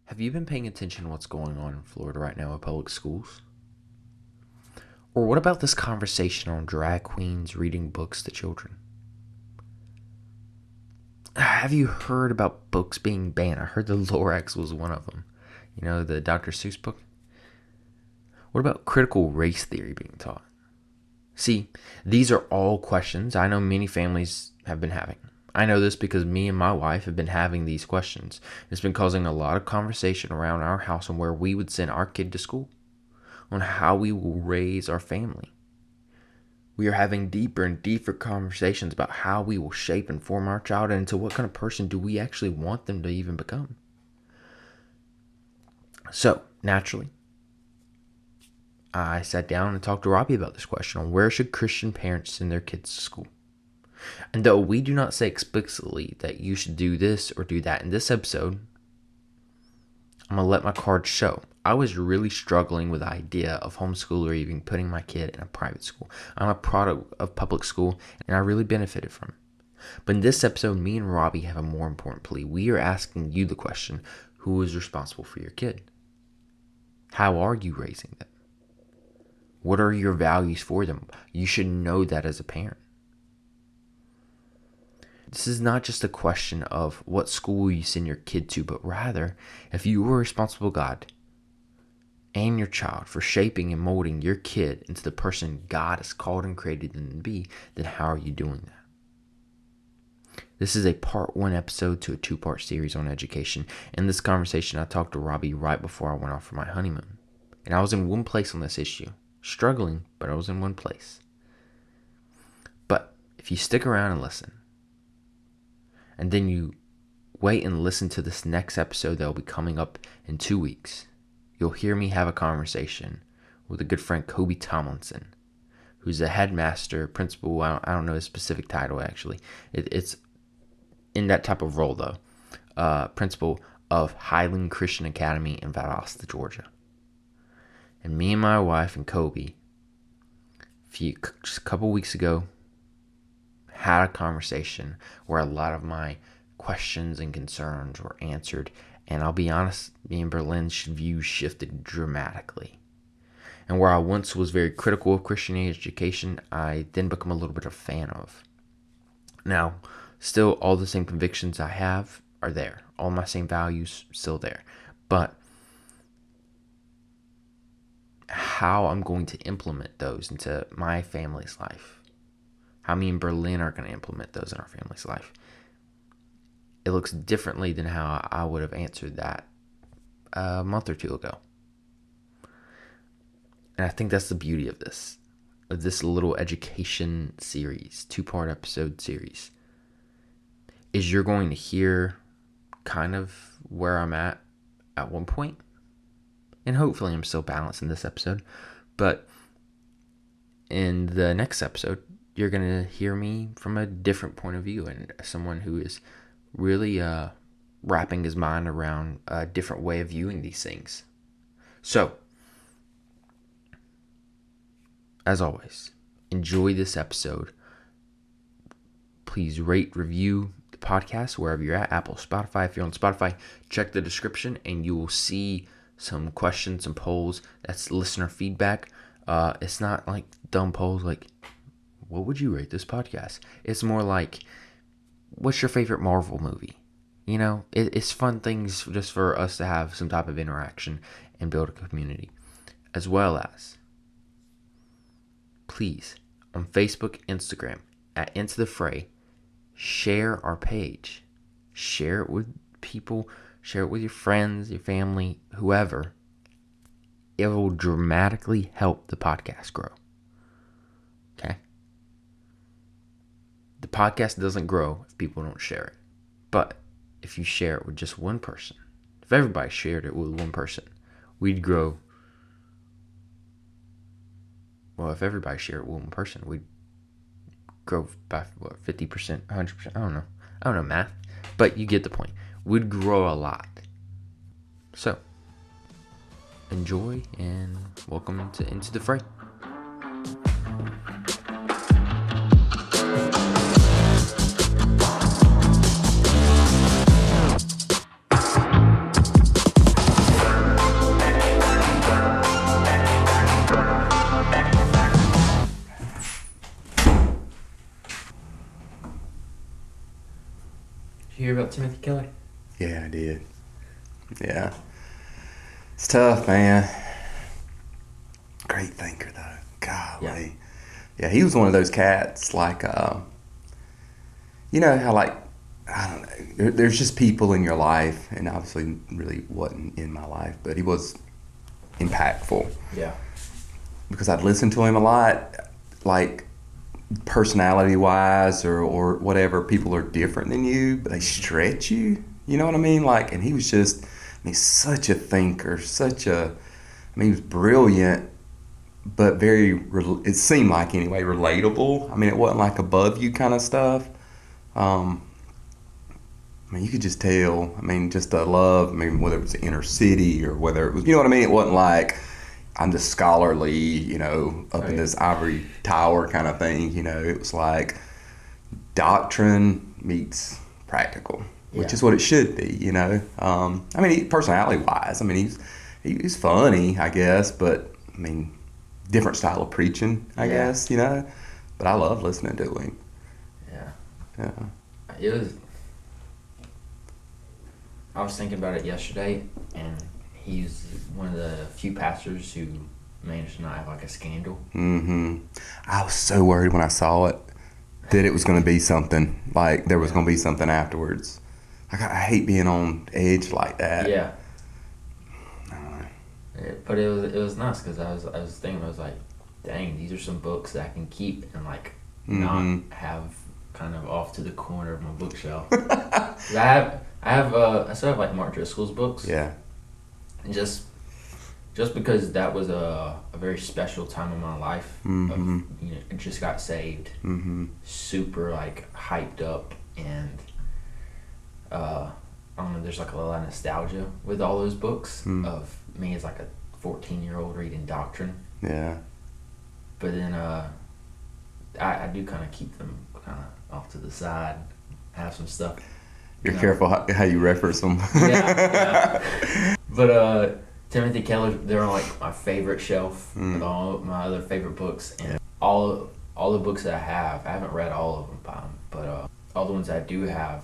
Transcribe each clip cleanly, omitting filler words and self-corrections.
Have you been paying attention to what's going on in Florida right now in public schools? Or what about this conversation on drag queens reading books to children? Have you heard about books being banned? I heard the Lorax was one of them. You know, the Dr. Seuss book? What about critical race theory being taught? See, these are all questions I know many families have been having. I know this because me and my wife have been having these questions. It's been causing a lot of conversation around our house on where we would send our kid to school, on how we will raise our family. We are having deeper and deeper conversations about how we will shape and form our child and into what kind of person do we actually want them to even become. So, naturally, I sat down and talked to Robby about this question on where should Christian parents send their kids to school. And though we do not say explicitly that you should do this or do that in this episode, I'm going to let my cards show. I was really struggling with the idea of homeschool or even putting my kid in a private school. I'm a product of public school and I really benefited from it. But in this episode, me and Robby have a more important plea. We are asking you the question, who is responsible for your kid? How are you raising them? What are your values for them? You should know that as a parent. This is not just a question of what school you send your kid to, but rather, if you are a responsible God and your child for shaping and molding your kid into the person God has called and created them to be, then how are you doing that? This is a part 1 episode to a 2-part series on education. In this conversation, I talked to Robby right before I went off for my honeymoon. And I was in one place on this issue. Struggling, but I was in one place. But if you stick around and listen, and then you wait and listen to this next episode that will be coming up in 2 weeks, you'll hear me have a conversation with a good friend, Kobe Tomlinson, who's a headmaster, principal. I don't know his specific title, actually. It's in that type of role, though. Principal of Highland Christian Academy in Valdosta, Georgia. And me and my wife and Kobe, just a couple weeks ago, had a conversation where a lot of my questions and concerns were answered. And I'll be honest, me and Berlin's views shifted dramatically. And where I once was very critical of Christian education, I then become a little bit of a fan of. Now, still all the same convictions I have are there. All my same values still there. But how I'm going to implement those into my family's life, how me and Berlin are going to implement those in our family's life, it looks differently than how I would have answered that a month or two ago. And I think that's the beauty of this little education series, 2-part episode series, is you're going to hear kind of where I'm at one point. And hopefully I'm still balanced in this episode. But in the next episode, you're going to hear me from a different point of view and someone who is really wrapping his mind around a different way of viewing these things. So, as always, enjoy this episode. Please rate, review the podcast wherever you're at. Apple, Spotify. If you're on Spotify, check the description and you will see some questions, some polls. That's listener feedback. It's not like dumb polls like, what would you rate this podcast? It's more like, what's your favorite Marvel movie? You know, it's fun things just for us to have some type of interaction and build a community. As well as, please, on Facebook, Instagram, at Into the Fray, share our page. Share it with people. Share it with your friends, your family, whoever. It will dramatically help the podcast grow. Okay? The podcast doesn't grow if people don't share it. But if you share it with just one person, if everybody shared it with one person, we'd grow. Well, if everybody shared it with one person, we'd grow by 50%, 100%. I don't know math. But you get the point. We'd grow a lot. So, enjoy and welcome to Into the Fray. hear about Timothy Keller? Yeah, I did. Yeah. It's tough, man. Great thinker, though. Golly. Yeah, he was one of those cats, like, you know how, like, I don't know, there's just people in your life, and obviously really wasn't in my life, but he was impactful. Yeah. Because I'd listen to him a lot, like, personality-wise or whatever, people are different than you, but they stretch you. You know what I mean? Like, and he was just, such a thinker, he was brilliant, but very, it seemed like anyway, relatable. I mean, it wasn't like above you kind of stuff. You could just tell, just the love, whether it was the inner city or whether it was, you know what I mean? It wasn't like, I'm just scholarly, up in this ivory tower kind of thing. It was like doctrine meets practical, which is what it should be, personality-wise, he's funny, I guess, but, different style of preaching, I guess, but I love listening to him. Yeah. I was thinking about it yesterday, and he's one of the few pastors who managed to not have like a scandal. I was so worried when I saw it that it was going to be something, like there was going to be something afterwards. Like, I hate being on edge like that. Yeah. But it was nice because I was thinking, I was like, dang, these are some books that I can keep and like not have kind of off to the corner of my bookshelf. I still have like Mark Driscoll's books. Yeah. And just because that was a very special time in my life. I just got saved. Super like hyped up, and I don't know, there's like a lot of nostalgia with all those books of me as like a 14-year-old reading doctrine. Yeah. But then I do kind of keep them kind of off to the side, have some stuff. You're careful how you reference them. Yeah. But Timothy Keller, they're on like my favorite shelf with all my other favorite books, and all the books that I haven't read all of them by him, but all the ones I do have,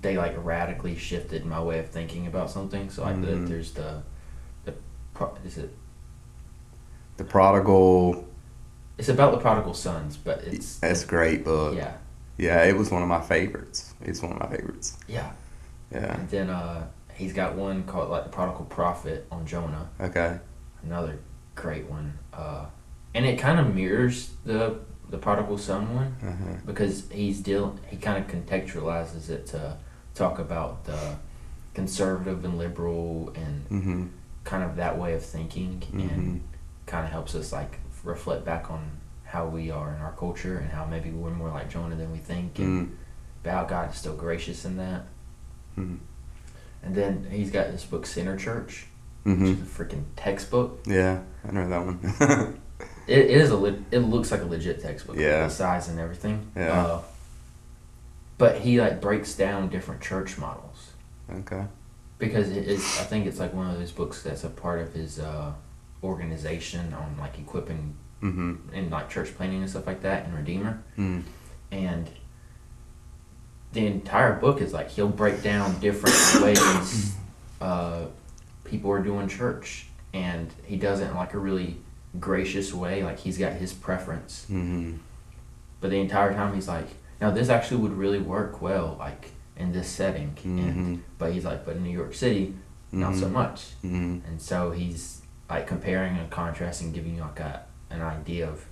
they like radically shifted my way of thinking about something. So like there's is it The Prodigal? It's about the prodigal sons, but that's a great book. Yeah, it was one of my favorites. It's one of my favorites. Yeah. And then he's got one called like The Prodigal Prophet on Jonah. Okay. Another great one. And it kind of mirrors the prodigal son one, because he kind of contextualizes it to talk about the conservative and liberal and kind of that way of thinking, and kind of helps us like reflect back on how we are in our culture and how maybe we're more like Jonah than we think, and how God is still gracious in that. And then he's got this book, Sinner Church, which is a freaking textbook. Yeah, I know that one. It looks like a legit textbook. Yeah. With the size and everything. Yeah. But he like breaks down different church models. Okay. Because I think it's like one of those books that's a part of his organization on like equipping and like church planning and stuff like that, and Redeemer. And the entire book is like he'll break down different ways people are doing church, and he does it in like a really gracious way. Like he's got his preference, but the entire time he's like, now this actually would really work well like in this setting, but he's like, but in New York City not so much. And so he's like comparing and contrasting, giving you like an idea of,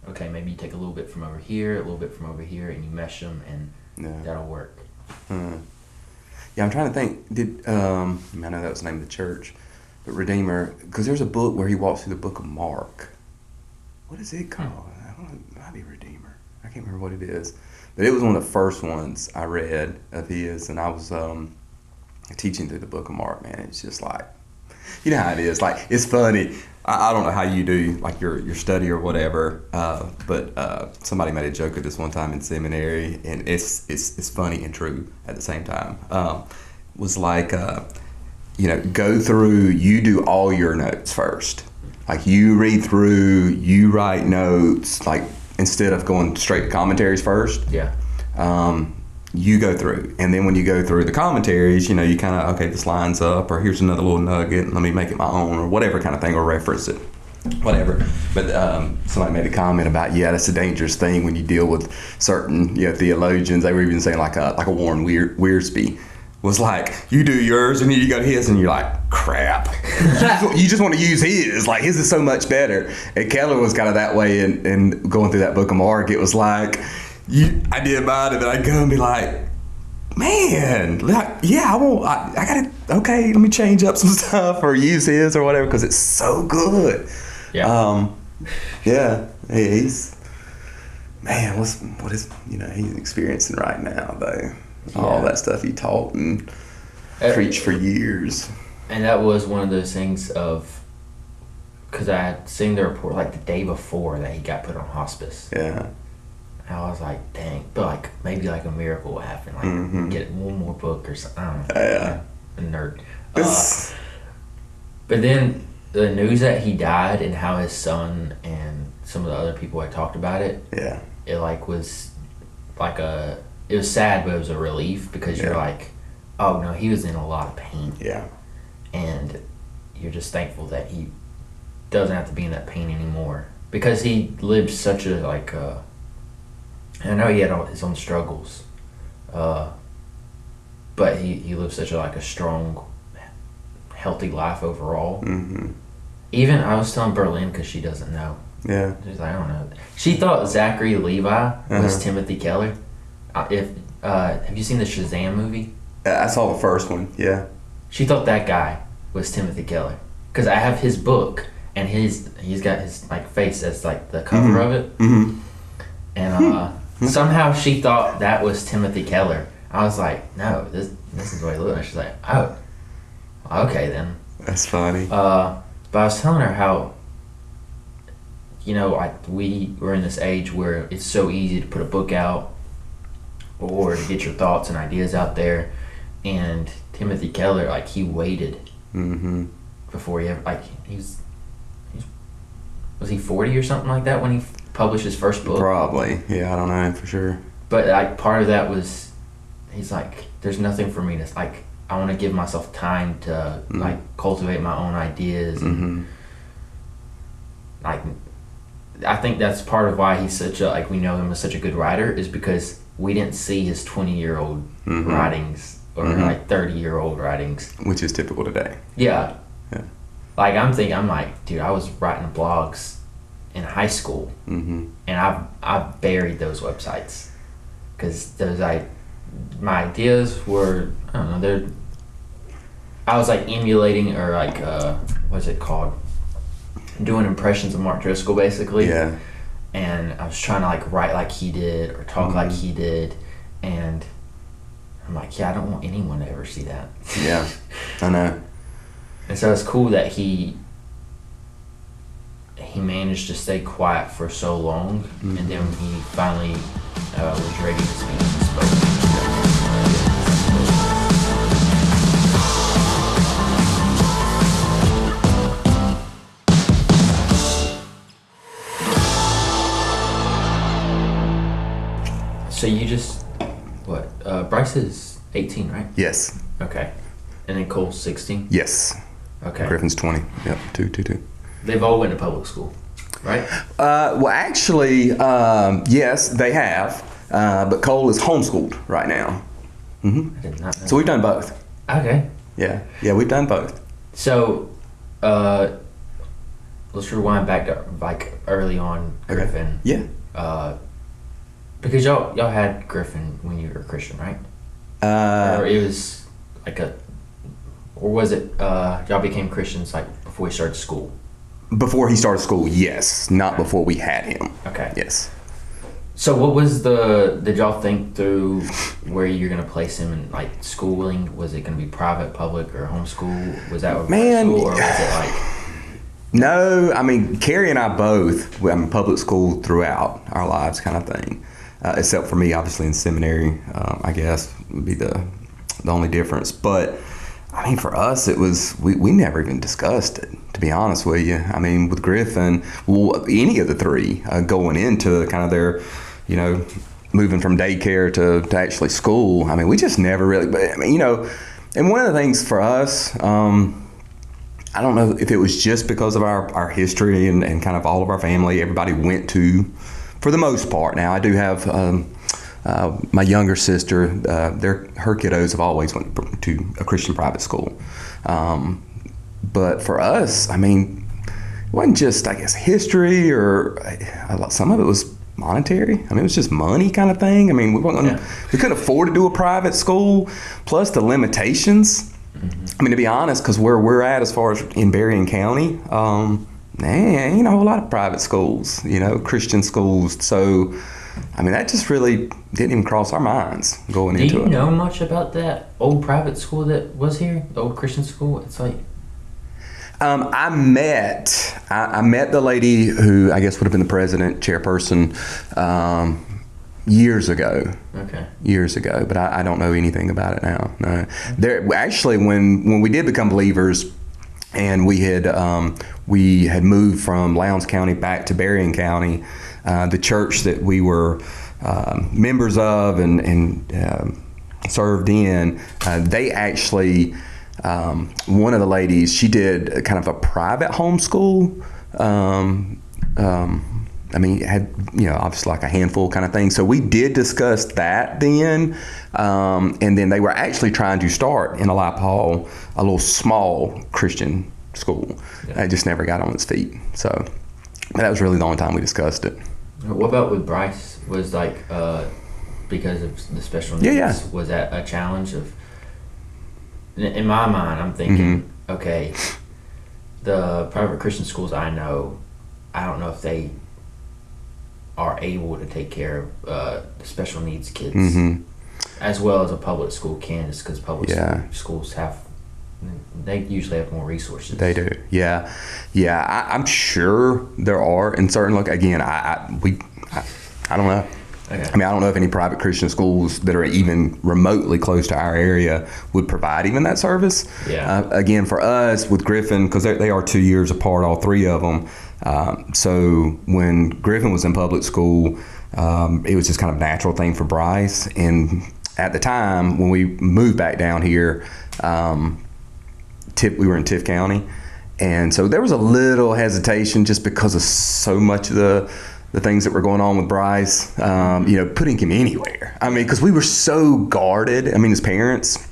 okay, maybe you take a little bit from over here, a little bit from over here, and you mesh them, and that'll work. Yeah, I'm trying to think. I know that was the name of the church, but Redeemer, because there's a book where he walks through the book of Mark. What is it called? I don't know, it might be Redeemer. I can't remember what it is. But it was one of the first ones I read of his, and I was teaching through the book of Mark, man. It's just like, you know how it is. Like, it's funny. I don't know how you do like your study or whatever, but somebody made a joke of this one time in seminary, and it's funny and true at the same time. Was like, go through. You do all your notes first. Like, you read through, you write notes, like instead of going straight to commentaries first. Yeah. you go through, and then when you go through the commentaries, you know, you kind of, okay, this lines up, or here's another little nugget, let me make it my own, or whatever kind of thing, or reference it, whatever. But somebody made a comment about, yeah, that's a dangerous thing when you deal with certain, you know, theologians. They were even saying like a Warren Wiersbe was like, you do yours and you go to his, and you're like, crap. You just want to use his. Like, his is so much better. And Keller was kind of that way, and going through that book of Mark, it was like, I did mine, and then I go and be like, man, like, yeah, I got it. Okay, let me change up some stuff or use his or whatever, because it's so good. Yeah. Yeah. He's, man, what is, you know, he's experiencing right now, though. Yeah. All that stuff he taught and preached for years. And that was one of those things of, because I had seen the report like the day before that he got put on hospice. Yeah. I was like, dang, but like maybe like a miracle will happen, like get one more book or something. I don't know. Yeah. A nerd. But then the news that he died and how his son and some of the other people had talked about it. Yeah. It like was like it was sad, but it was a relief, because you're like, oh no, he was in a lot of pain. Yeah. And you're just thankful that he doesn't have to be in that pain anymore, because he lived such a like. I know he had all his own struggles, but he lived such a strong, healthy life overall. Mm-hmm. Even I was telling Berlin, because she doesn't know. Yeah. She's like, I don't know. She thought Zachary Levi was Timothy Keller. Have you seen the Shazam movie? I saw the first one. Yeah. She thought that guy was Timothy Keller, because I have his book, and he's got his like face as like the cover of it. Mm-hmm. And somehow she thought that was Timothy Keller. I was like, no, this is the way he looked. And she's like, oh, okay then. That's funny. But I was telling her how, you know, we were in this age where it's so easy to put a book out or to get your thoughts and ideas out there. And Timothy Keller, like, he waited before he ever, like, was he 40 or something like that when he published his first book? Probably. Yeah, I don't know for sure. But like part of that was, he's like, there's nothing for me to, like, I want to give myself time to like cultivate my own ideas. And like, I think that's part of why he's such a, like, we know him as such a good writer, is because we didn't see his 20-year-old writings or like 30-year-old writings. Which is typical today. Yeah. Yeah. Like, I'm like, dude, I was writing blogs in high school, and I've buried those websites, because my ideas were, I don't know, I was like emulating, or like what's it called, doing impressions of Mark Driscoll basically. Yeah. And I was trying to like write like he did or talk like he did, and I'm like, yeah, I don't want anyone to ever see that. Yeah, I know. And so it's cool that he managed to stay quiet for so long, and then he finally was ready to speak. He spoke. So you just, Bryce is 18, right? Yes. Okay. And then Cole's 16? Yes. Okay. Griffin's 20. Yep, two. They've all went to public school, right? Well, actually, yes, they have. But Cole is homeschooled right now. I did not know. So we've done both. Okay. Yeah, we've done both. So, let's rewind back to like early on Griffin. Yeah. Because y'all had Griffin when you were a Christian, right? Or it was like or was it y'all became Christians like before we started school? Before he started school, yes. Not before we had him. Okay. Yes. So what was did y'all think through where you're going to place him in like schooling? Was it going to be private, public, or homeschool? Was that school, or was it like... No, I mean, Carrie and I both, we in public school throughout our lives kind of thing. Except for me, obviously, in seminary, I guess, would be the only difference. But, I mean, for us, it was, we never even discussed it, to be honest with you. I mean, with Griffin, well, any of the three going into kind of their, moving from daycare to actually school, I mean, we just never really, but I mean, and one of the things for us, I don't know if it was just because of our history and kind of all of our family, everybody went to, for the most part. Now, I do have my younger sister, her kiddos have always went to a Christian private school. But for us, I mean, it wasn't just, I guess, history or some of it was monetary. I mean, it was just money kind of thing. I mean, we couldn't afford to do a private school, plus the limitations. I mean, to be honest, because where we're at as far as in Berrien County, ain't a whole lot of private schools, Christian schools. So, I mean, that just really didn't even cross our minds going into it. Do you know much about that old private school that was here, the old Christian school? It's like... I met the lady who I guess would have been the president, chairperson, years ago. Okay. Years ago, but I don't know anything about it now. No. There actually, when we did become believers, and we had moved from Lowndes County back to Berrien County, the church that we were members of and served in, they actually. One of the ladies, she did kind of a private homeschool. I mean, it had, obviously like a handful kind of thing. So we did discuss that then. And then they were actually trying to start in Hall a little small Christian school. Yeah. It just never got on its feet. So that was really the only time we discussed it. What about with Bryce? Was like, because of the special needs, was that a challenge of... In my mind, I'm thinking, okay, the private Christian schools I don't know if they are able to take care of the special needs kids as well as a public school can, just because public schools they usually have more resources. They do, yeah. I'm sure there are in certain again, I don't know. Okay. I mean, I don't know if any private Christian schools that are even remotely close to our area would provide even that service. Yeah. Again, for us with Griffin, because they are 2 years apart, all three of them. So when Griffin was in public school, it was just kind of a natural thing for Bryce. And at the time when we moved back down here, we were in Tift County. And so there was a little hesitation just because of so much of the things that were going on with Bryce, putting him anywhere. I mean, because we were so guarded. I mean, as parents,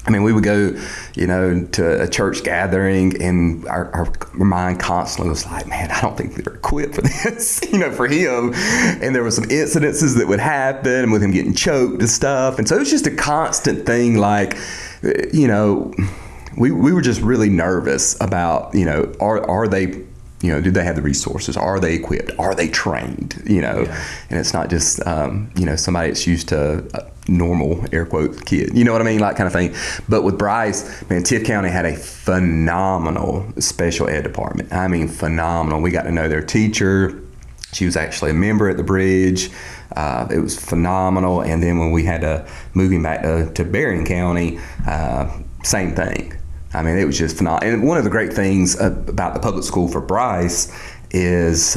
we would go, to a church gathering, and our mind constantly was like, man, I don't think they're equipped for this, for him. And there were some incidences that would happen with him getting choked and stuff. And so it was just a constant thing, like, we were just really nervous about, are they, do they have the resources? Are they equipped? Are they trained? And it's not just, somebody that's used to a normal, air quote, kid. You know what I mean? Like kind of thing. But with Bryce, man, Tift County had a phenomenal special ed department. I mean, phenomenal. We got to know their teacher. She was actually a member at the Bridge. It was phenomenal. And then when we had to move him back to Berrien County, same thing. I mean, it was just phenomenal. And one of the great things about the public school for Bryce is,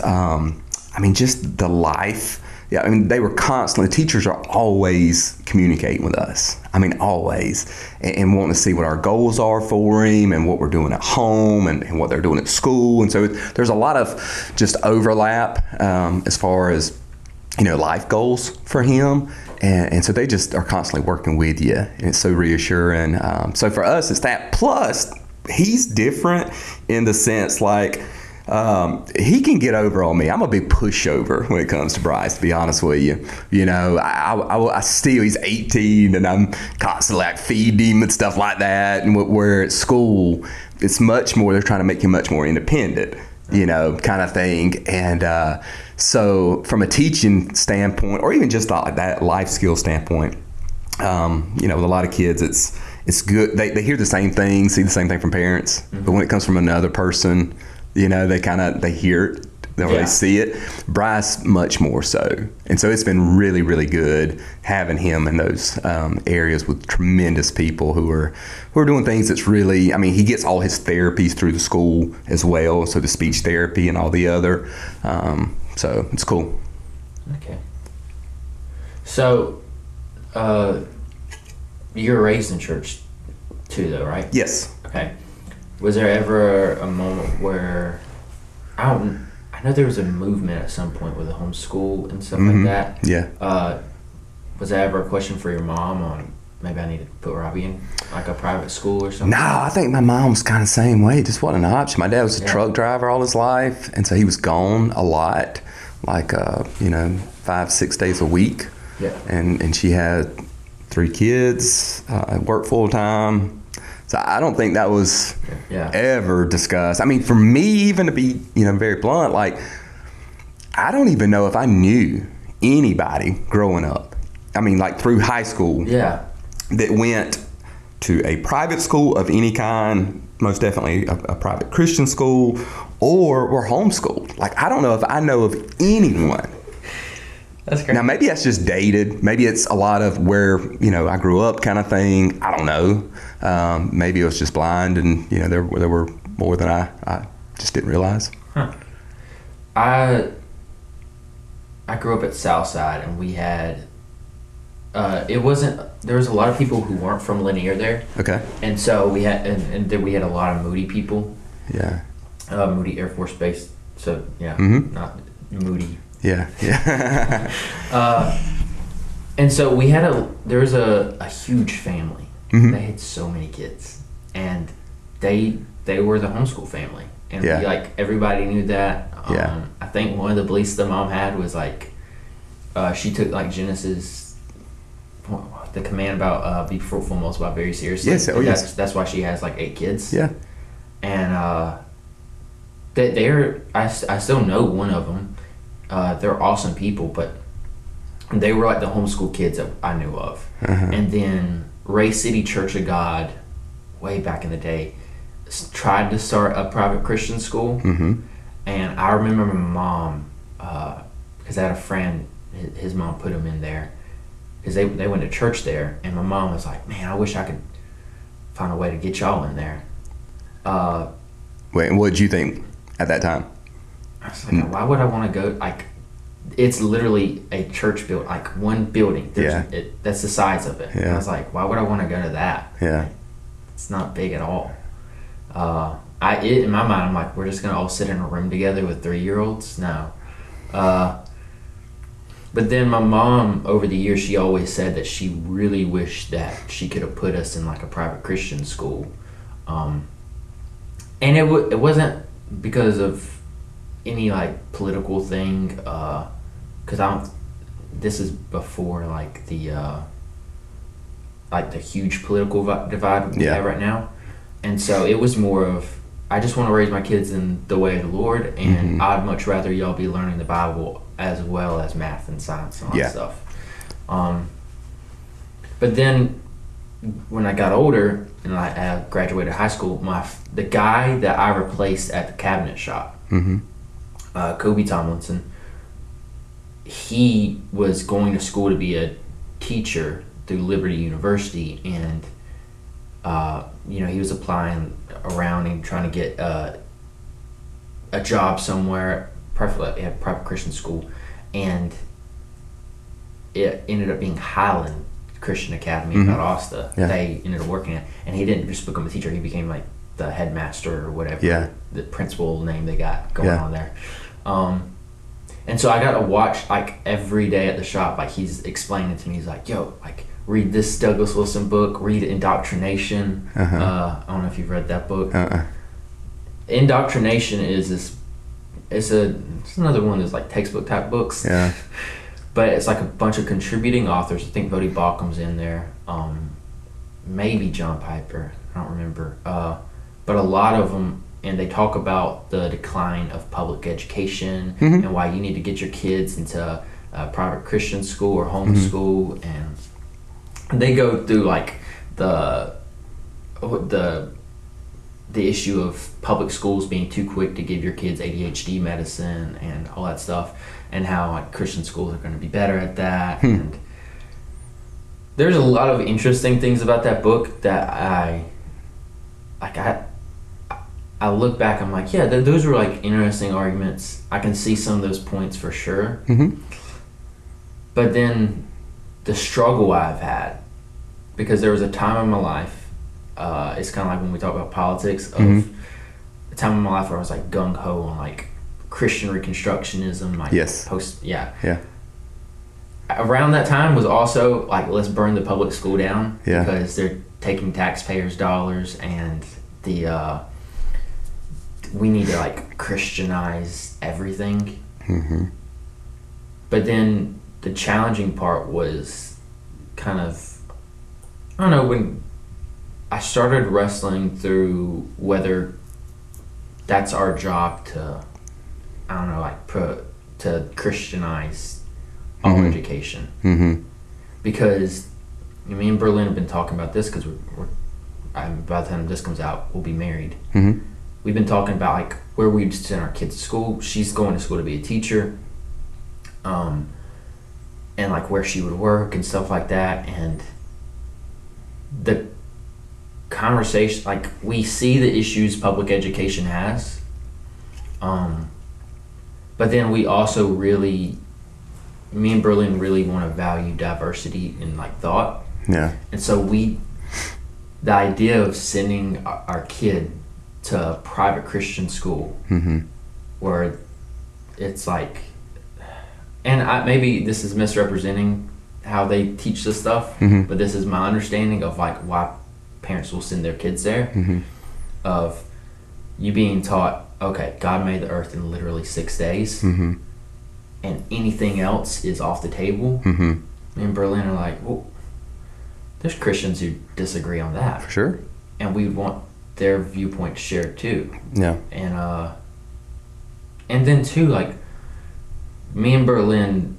just the life. Yeah, they were constantly, teachers are always communicating with us. Always. And wanting to see what our goals are for him and what we're doing at home and what they're doing at school. And so there's a lot of just overlap as far as, life goals for him. And so they just are constantly working with you, and it's so reassuring. So for us, it's that. Plus, he's different in the sense like he can get over on me. I'm a big pushover when it comes to Bryce, to be honest with you. I still, he's 18, and I'm constantly like feeding him and stuff like that. And where at school, it's much more, they're trying to make him much more independent, kind of thing. And so from a teaching standpoint, or even just like that life skill standpoint, with a lot of kids, it's good. They hear the same thing, see the same thing from parents, but when it comes from another person, they hear it, or they see it. Bryce, much more so. And so it's been really, really good having him in those areas with tremendous people who are doing things that's really, he gets all his therapies through the school as well, so the speech therapy and all the other. So it's cool. Okay. So, uh, you were raised in church too, though, right? Yes. Okay. Was there ever a moment where I know there was a movement at some point with a homeschool and stuff like that. Yeah. Was there ever a question for your mom on maybe I need to put Robby in like a private school or something? No, I think my mom was kind of the same way. It just wasn't an option. My dad was a truck driver all his life, and so he was gone a lot, like 5-6 days a week. Yeah. And she had 3 kids, worked full time. So I don't think that was ever discussed. I mean, for me, even to be very blunt, like I don't even know if I knew anybody growing up. I mean, like through high school. Yeah. That went to a private school of any kind, most definitely a private Christian school, or were homeschooled. Like, I don't know if I know of anyone. That's great. Now, maybe that's just dated. Maybe it's a lot of where, I grew up kind of thing. I don't know. Maybe it was just blind and, there were more than I just didn't realize. Huh. I grew up at Southside, and we had... there was a lot of people who weren't from Lanier there. Okay. And so we had, and then we had a lot of Moody people. Yeah. Moody Air Force Base. So, yeah, not Moody. Yeah, yeah. And so there was a huge family. Mm-hmm. They had so many kids. And they were the homeschool family. And everybody knew that. I think one of the beliefs the mom had was she took Genesis, the command about be fruitful and multiply very seriously. Yes, yes. That's why she has 8 kids. Yeah. And I still know one of them. They're awesome people, but they were the homeschool kids that I knew of. Uh-huh. And then Ray City Church of God, way back in the day, tried to start a private Christian school. Mm-hmm. And I remember my mom, because I had a friend, his mom put him in there. Because they went to church there, and my mom was like, man, I wish I could find a way to get y'all in there. Wait, what did you think at that time? I was like, why would I want to go? It's literally a church build, one building. That's the size of it. Yeah. And I was like, why would I want to go to that? Yeah. It's not big at all. In my mind, I'm like, we're just going to all sit in a room together with 3-year-olds? No. But then my mom, over the years, she always said that she really wished that she could have put us in a private Christian school. And it wasn't because of any political thing, because this is before the huge political divide we have right now. And so it was more of, I just want to raise my kids in the way of the Lord, and I'd much rather y'all be learning the Bible as well as math and science and all that stuff. But then when I got older and I graduated high school, the guy that I replaced at the cabinet shop, Kobe Tomlinson, he was going to school to be a teacher through Liberty University, and he was applying around and trying to get a job somewhere, preferably at a private Christian school, and it ended up being Highland Christian Academy in Valdosta. They ended up working at, and he didn't just become a teacher, he became the headmaster or whatever, the principal name they got going on there. And so I got to watch every day at the shop, he's explaining to me, he's like, yo, read this Douglas Wilson book, read Indoctrination. I don't know if you've read that book. Indoctrination is it's another one of those textbook type books. Yeah. But it's a bunch of contributing authors. I think Bodie Baucham's in there. Maybe John Piper. I don't remember. But a lot of them, and they talk about the decline of public education and why you need to get your kids into a private Christian school or homeschool, and they go through the issue of public schools being too quick to give your kids ADHD medicine and all that stuff, and how Christian schools are going to be better at that. And there's a lot of interesting things about that book that I look back, I'm like, yeah, those were interesting arguments. I can see some of those points for sure. But then the struggle I've had, because there was a time in my life, it's kind of like when we talk about politics, of a time in my life where I was like gung-ho on like Christian Reconstructionism, like Yes. yeah. Yeah. Around that time was also like, let's burn the public school down, Yeah. because they're taking taxpayers' dollars, and we need to like Christianize everything. But then the challenging part was kind of, I don't know, when I started wrestling through whether that's our job to, I don't know, like to Christianize all education. Because me and Berlin have been talking about this, because by the time this comes out, we'll be married. We've been talking about like where we'd send our kids to school. She's going to school to be a teacher, and like where she would work and stuff like that. And the conversation, like, we see the issues public education has, but then we also really, me and Berlin really want to value diversity in like thought. Yeah. And so the idea of sending our kid to a private Christian school, where it's like, and maybe this is misrepresenting how they teach this stuff, but this is my understanding of like why parents will send their kids there, of you being taught, okay, God made the earth in literally 6 days, and anything else is off the table. Me and Berlin are like, well, there's Christians who disagree on that. For sure. And we want their viewpoint shared too. Yeah. And then too, like, me and Berlin,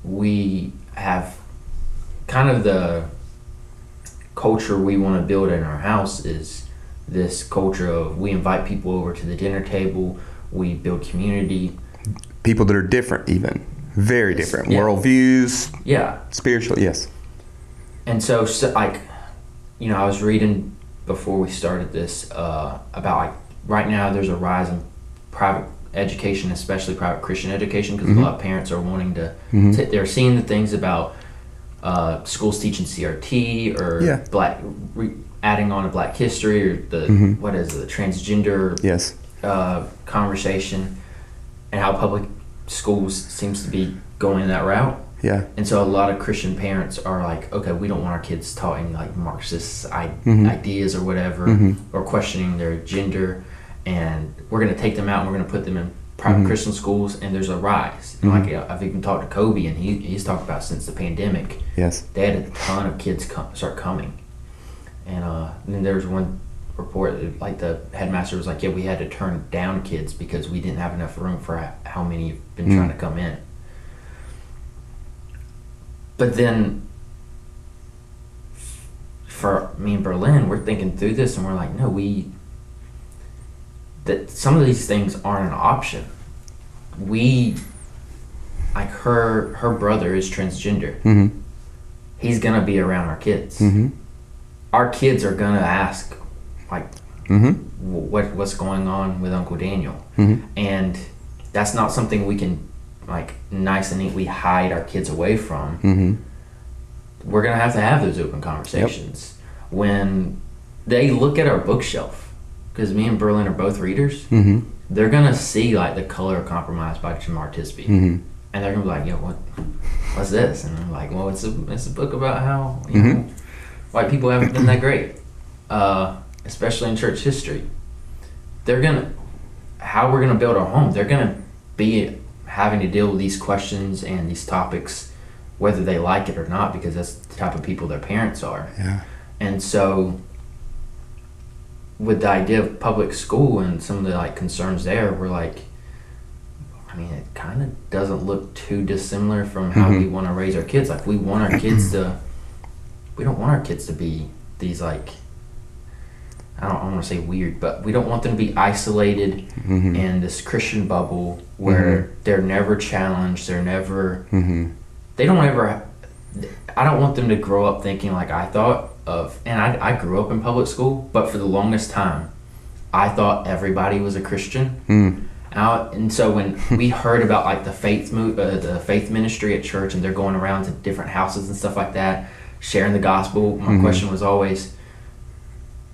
we have kind of the culture we want to build in our house is this culture of, we invite people over to the dinner table, we build community. People that are different, even. Very different. Yeah. Worldviews. Yeah. Spiritual, yes. And so like, you know, I was reading before we started this about like, right now there's a rise in private education, especially private Christian education, because a lot of parents are wanting to, they're seeing the things about schools teaching CRT or adding on to Black history, or the what is it, the transgender conversation, and how public schools seems to be going that route. Yeah. And so a lot of Christian parents are like, okay, we don't want our kids taught any like Marxist ideas or whatever, or questioning their gender, and we're going to take them out and we're going to put them in private Christian schools, and there's a rise. And like, I've even talked to Kobe, and he's talked about since the pandemic, they had a ton of kids start coming. And then there was one report that, like, the headmaster was like, yeah, we had to turn down kids because we didn't have enough room for how many have been trying to come in. But then for me and Berlin, we're thinking through this, and we're like, no, that some of these things aren't an option. Like, her brother is transgender. He's gonna be around our kids. Our kids are gonna ask, like, what's going on with Uncle Daniel, and that's not something we can, like, nice and neatly hide our kids away from. We're gonna have to have those open conversations. When they look at our bookshelf, because me and Berlin are both readers, they're gonna see like The Color of Compromise by Jamar Tisby, and they're gonna be like, yo, what's this? And I'm like, well, it's a book about how, you know, white people haven't been that great, especially in church history. How we're gonna build our home, they're gonna be having to deal with these questions and these topics, whether they like it or not, because that's the type of people their parents are. And so with the idea of public school and some of the like concerns there, we're like, I mean, it kind of doesn't look too dissimilar from how we want to raise our kids. Like, we want our kids to, we don't want our kids to be these, like, I don't want to say weird, but we don't want them to be isolated in this Christian bubble where they're never challenged, they're never, they don't ever, I don't want them to grow up thinking like I thought of, and I grew up in public school, but for the longest time, I thought everybody was a Christian, And so when we heard about like the faith ministry at church, and they're going around to different houses and stuff like that, sharing the gospel, my question was always,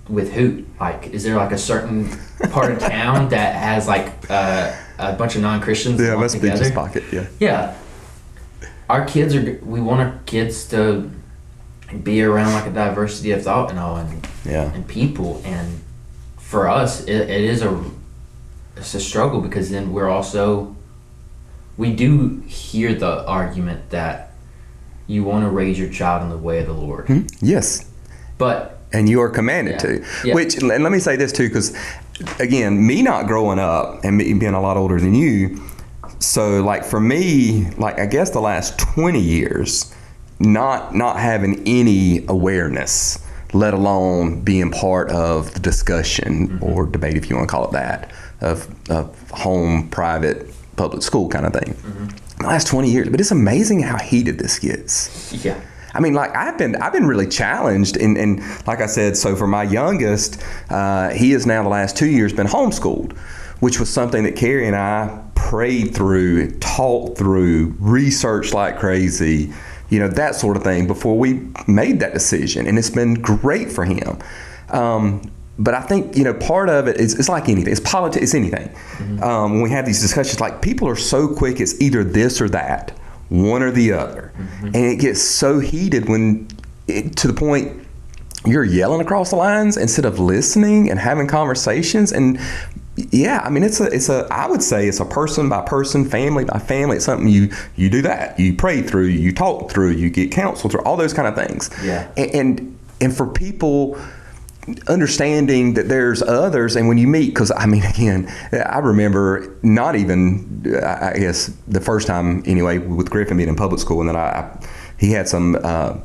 with who? Like, is there like a certain part of town that has like a bunch of non-Christians? Yeah, must together? be just pocket. Yeah. Yeah. We want our kids to be around like a diversity of thought and all, and people. And for us, it's a struggle, because then we do hear the argument that you want to raise your child in the way of the Lord. Yes. And you are commanded to. Yeah. Which, and let me say this too, because again, me not growing up and me being a lot older than you, so like for me, like I guess the last 20 years, not having any awareness, let alone being part of the discussion or debate, if you want to call it that, of home, private, public school kind of thing. The last 20 years, but it's amazing how heated this gets. Yeah. I mean, like I've been really challenged, and like I said, so for my youngest, he has now the last 2 years been homeschooled, which was something that Carrie and I prayed through, talked through, researched like crazy, that sort of thing before we made that decision, and it's been great for him. But I think, part of it is, it's like anything. It's politics, it's anything. When we have these discussions, like people are so quick, it's either this or that, one or the other. And it gets so heated to the point you're yelling across the lines instead of listening and having conversations. And yeah, I mean, I would say it's a person by person, family by family. It's something you do that. You pray through, you talk through, you get counsel through, all those kind of things. Yeah. And for people understanding that there's others, and when you meet, because I mean, again, I remember not even, I guess the first time anyway, with Griffin being in public school, and then he had some, I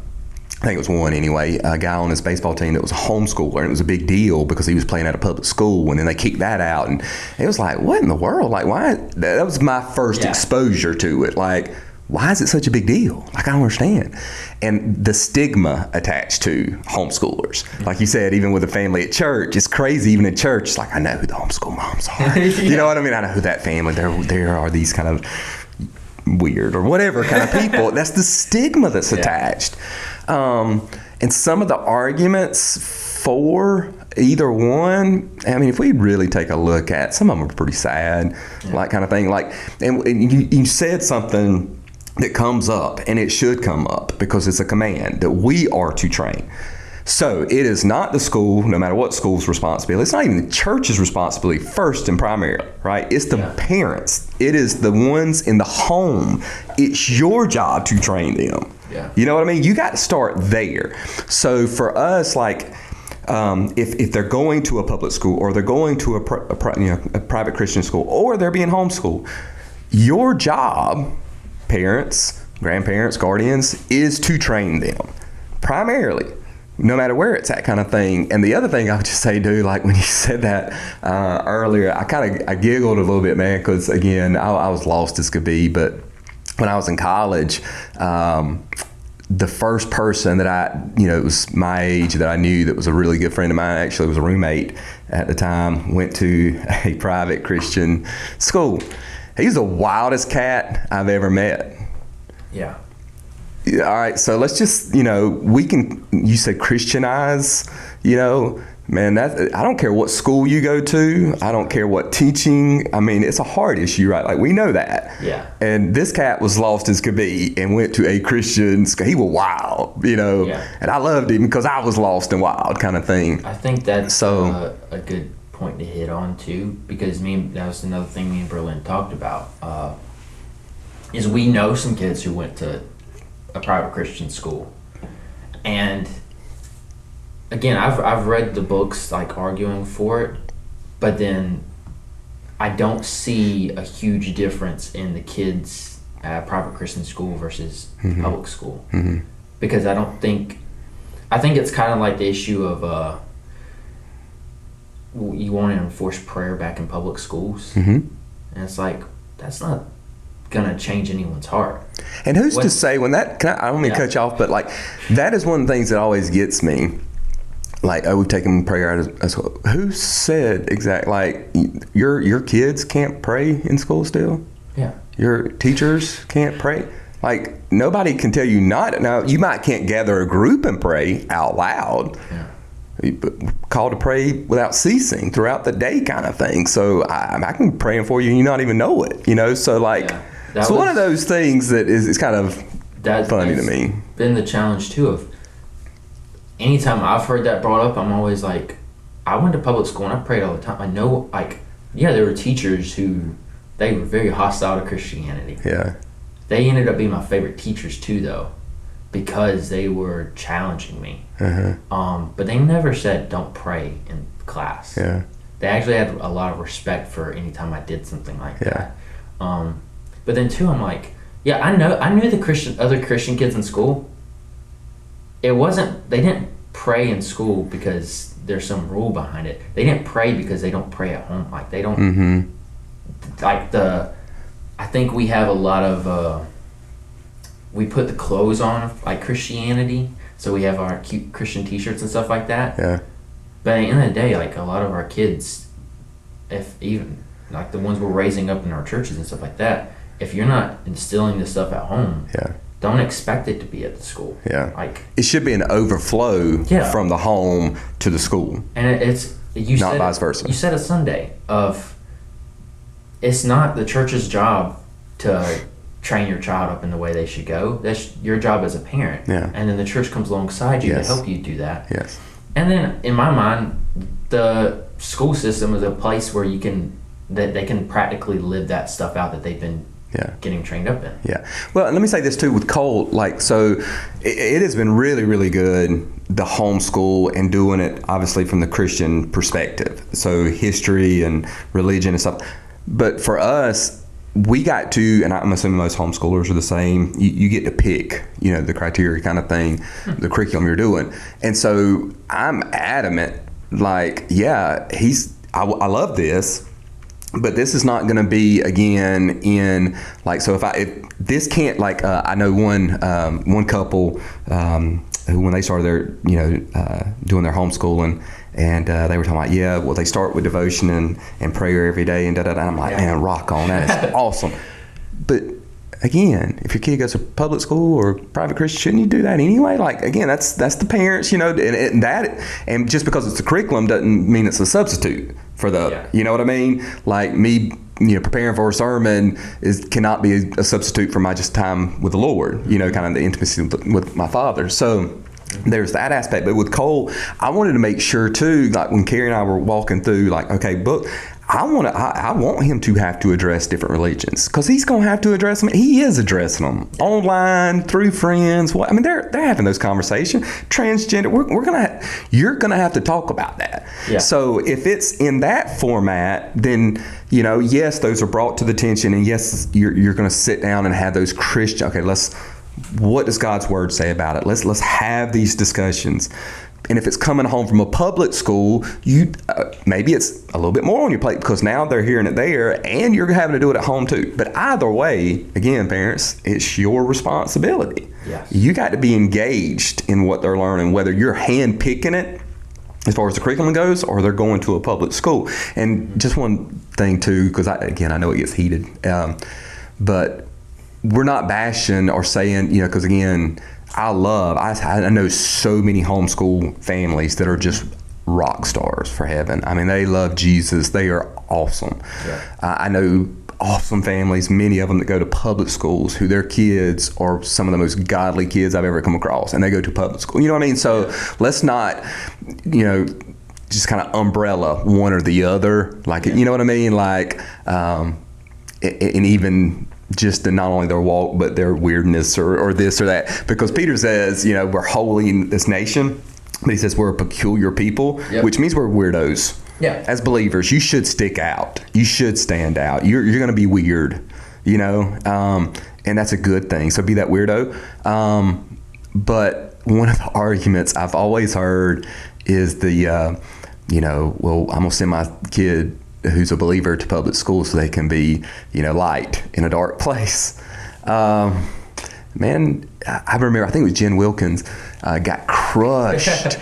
think it was one anyway, a guy on his baseball team that was a homeschooler, and it was a big deal because he was playing at a public school, and then they kicked that out, and it was like, what in the world? Like, why? That was my first exposure to it. Like, why is it such a big deal? Like, I don't understand. And the stigma attached to homeschoolers. Like you said, even with a family at church, it's crazy. Even at church, it's like, I know who the homeschool moms are. You know what I mean? I know who that family, there are these kind of weird or whatever kind of people. That's the stigma that's attached. And some of the arguments for either one, I mean, if we really take a look at, some of them are pretty sad, like kind of thing. Like, and you said something that comes up, and it should come up because it's a command that we are to train. So it is not the school, no matter what school's responsibility. It's not even the church's responsibility first and primarily, right? It's the parents. It is the ones in the home. It's your job to train them. Yeah. You know what I mean? You got to start there. So for us, like, if they're going to a public school, or they're going to a private Christian school, or they're being homeschooled, your job, parents, grandparents, guardians, is to train them primarily, no matter where it's at, kind of thing. And the other thing I would just say, dude, like when you said that earlier, I giggled a little bit, man, because again, I was lost as could be. But when I was in college, the first person that it was my age that I knew that was a really good friend of mine, actually was a roommate at the time, went to a private Christian school. He's the wildest cat I've ever met. Yeah. All right, so let's just, you said Christianize, man, I don't care what school you go to. I don't care what teaching. I mean, it's a hard issue, right? Like, we know that. Yeah. And this cat was lost as could be and went to a Christian school. He was wild, and I loved him because I was lost and wild kind of thing. I think that's a good point to hit on too, because that was another thing me and Berlin talked about, is we know some kids who went to a private Christian school, and again, I've read the books like arguing for it, but then I don't see a huge difference in the kids at private Christian school versus public school, because I think it's kind of like the issue of you want to enforce prayer back in public schools, and it's like, that's not gonna change anyone's heart. And who's to say when that, I don't mean to cut you off, but like, that is one of the things that always gets me. like, oh, we've taken prayer out of school. Who said exactly, like, your kids can't pray in school still? Yeah. Your teachers can't pray? Like, nobody can tell you not. Now, you might can't gather a group and pray out loud. Yeah. Called to pray without ceasing throughout the day kind of thing. So I can be praying for you and you not even know it, you know? So, like, it's one of those things that is kind of funny to me. Been the challenge, too, of anytime I've heard that brought up, I'm always like, I went to public school and I prayed all the time. I know, like, yeah, there were teachers who, they were very hostile to Christianity. Yeah. They ended up being my favorite teachers, too, though, because they were challenging me. But they never said don't pray in class. Yeah. They actually had a lot of respect for any time I did something like Yeah. that. But then too, I'm like, yeah, I knew the other Christian kids in school. It wasn't, they didn't pray in school because there's some rule behind it. They didn't pray because they don't pray at home. Like, they don't, like, I think we have a lot of, we put the clothes on like Christianity, so we have our cute Christian t-shirts and stuff like that. Yeah. But at the end of the day, like, a lot of our kids, if even like the ones we're raising up in our churches and stuff like that, if you're not instilling this stuff at home, don't expect it to be at the school. Yeah. Like, it should be an overflow from the home to the school. And it's not vice versa. You said a Sunday of, it's not the church's job to train your child up in the way they should go. That's your job as a parent. Yeah. And then the church comes alongside you to help you do that. Yes. And then in my mind, the school system is a place where that they can practically live that stuff out that they've been getting trained up in. Yeah. Well, let me say this too with Cole, like, so it has been really, really good, the homeschool, and doing it obviously from the Christian perspective. So history and religion and stuff. But for us, we got to, and I'm assuming most homeschoolers are the same, you get to pick, you know, the criteria kind of thing, the curriculum you're doing. And so I'm adamant, like, yeah, I love this, but this is not going to be, again, in, like, so if this can't, like, I know one couple who, when they started their, you know, doing their homeschooling, and they were talking about, they start with devotion and prayer every day and da-da-da. And I'm like, man, rock on. That is awesome. But again, if your kid goes to public school or private Christian, shouldn't you do that anyway? Like, again, that's the parents, you know, and just because it's a curriculum doesn't mean it's a substitute for the, you know what I mean? Like, me, you know, preparing for a sermon cannot be a substitute for my just time with the Lord, you know, kind of the intimacy with my Father. So there's that aspect. But with Cole, I wanted to make sure too, like when Carrie and I were walking through, like, okay, but I want him to have to address different religions, because he's going to have to address them. He is addressing them online, through friends. I mean, they're having those conversations. Transgender, you're gonna have to talk about that. Yeah. So if it's in that format, then, you know, yes, those are brought to the attention, and yes, you're going to sit down and have those Christian. Okay, what does God's word say about it? Let's have these discussions. And if it's coming home from a public school, maybe it's a little bit more on your plate, because now they're hearing it there and you're having to do it at home too. But either way, again, parents, it's your responsibility. Yes. You got to be engaged in what they're learning, whether you're hand picking it as far as the curriculum goes, or they're going to a public school. And just one thing too, because I know it gets heated, but we're not bashing or saying, you know, because again, I know so many homeschool families that are just rock stars for heaven. I mean, they love Jesus. They are awesome. Yeah. I know awesome families, many of them that go to public schools, who their kids are some of the most godly kids I've ever come across, and they go to public school. You know what I mean? So let's not, you know, just kind of umbrella one or the other. Like, you know what I mean? Like, and even just not only their walk, but their weirdness or this or that. Because Peter says, you know, we're holy in this nation, but he says we're a peculiar people, which means we're weirdos. Yeah. As believers, you should stick out. You should stand out. You're going to be weird, you know, and that's a good thing. So be that weirdo. But one of the arguments I've always heard is you know, well, I'm going to send my kid who's a believer to public school so they can be, you know, light in a dark place. Man, I remember, I think it was Jen Wilkins, got crushed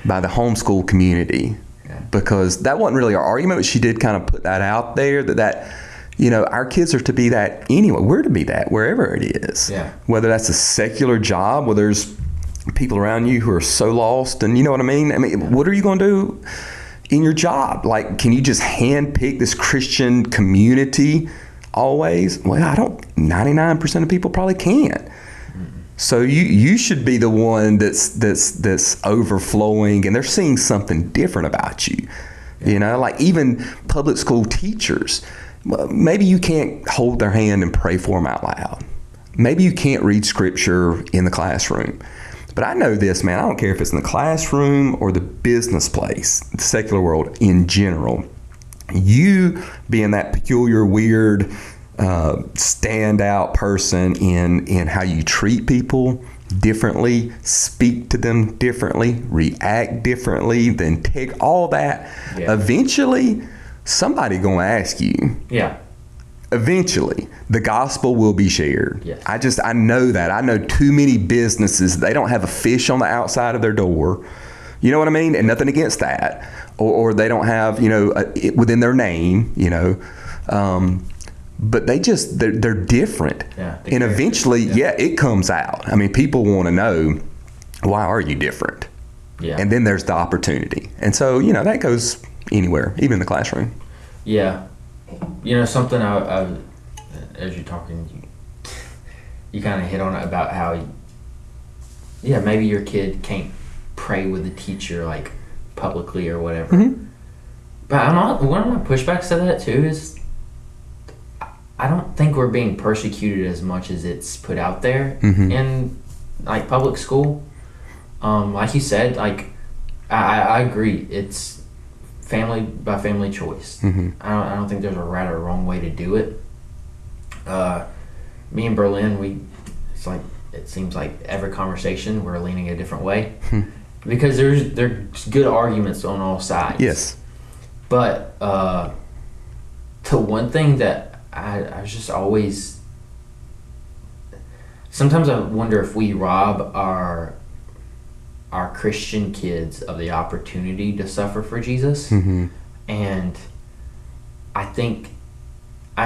by the homeschool community. Yeah. Because that wasn't really our argument, but she did kind of put that out there that our kids are to be that anyway. We're to be that wherever it is. Yeah. Whether that's a secular job, where there's people around you who are so lost, and you know what I mean? What are you going to do in your job? Like, can you just handpick this Christian community always? Well, 99% of people probably can't. So you should be the one that's overflowing, and they're seeing something different about you. Like even public school teachers, maybe you can't hold their hand and pray for them out loud. Maybe you can't read scripture in the classroom. But I know this, man, I don't care if it's in the classroom or the business place, the secular world in general. You being that peculiar, weird, standout person in how you treat people differently, speak to them differently, react differently, then take all that. Yeah. Eventually, somebody gonna ask you. Yeah. Eventually, the gospel will be shared. Yes. I know that. I know too many businesses, they don't have a fish on the outside of their door. You know what I mean? And nothing against that. Or they don't have, within their name, but they're different. Yeah, and eventually, it comes out. I mean, people want to know, why are you different? Yeah. And then there's the opportunity. And so, that goes anywhere, even in the classroom. Yeah. Something I as you're talking, you kind of hit on it about how, maybe your kid can't pray with the teacher, like, publicly or whatever. Mm-hmm. But one of my pushbacks to that, too, is I don't think we're being persecuted as much as it's put out there in, like, public school. Like you said, like, I agree. It's family by family choice. Mm-hmm. I don't think there's a right or wrong way to do it. Me and Berlin, it seems like every conversation we're leaning a different way because there's good arguments on all sides. Yes. But to one thing that I was just always, sometimes I wonder if we rob our Christian kids of the opportunity to suffer for Jesus. Mm-hmm. And I think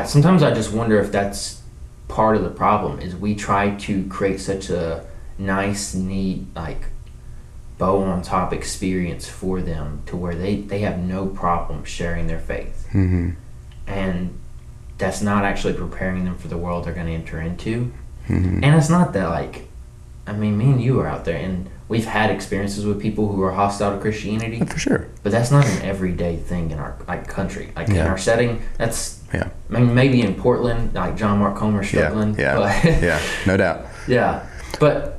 sometimes I just wonder if that's part of the problem, is we try to create such a nice, neat, like, bow on top experience for them to where they have no problem sharing their faith. Mm-hmm. And that's not actually preparing them for the world they're going to enter into. Mm-hmm. And it's not that, like, me and you are out there and we've had experiences with people who are hostile to Christianity. For sure. But that's not an everyday thing in our country. Like in our setting, that's maybe in Portland, like John Mark Comer's struggling. Yeah. But No doubt. Yeah. But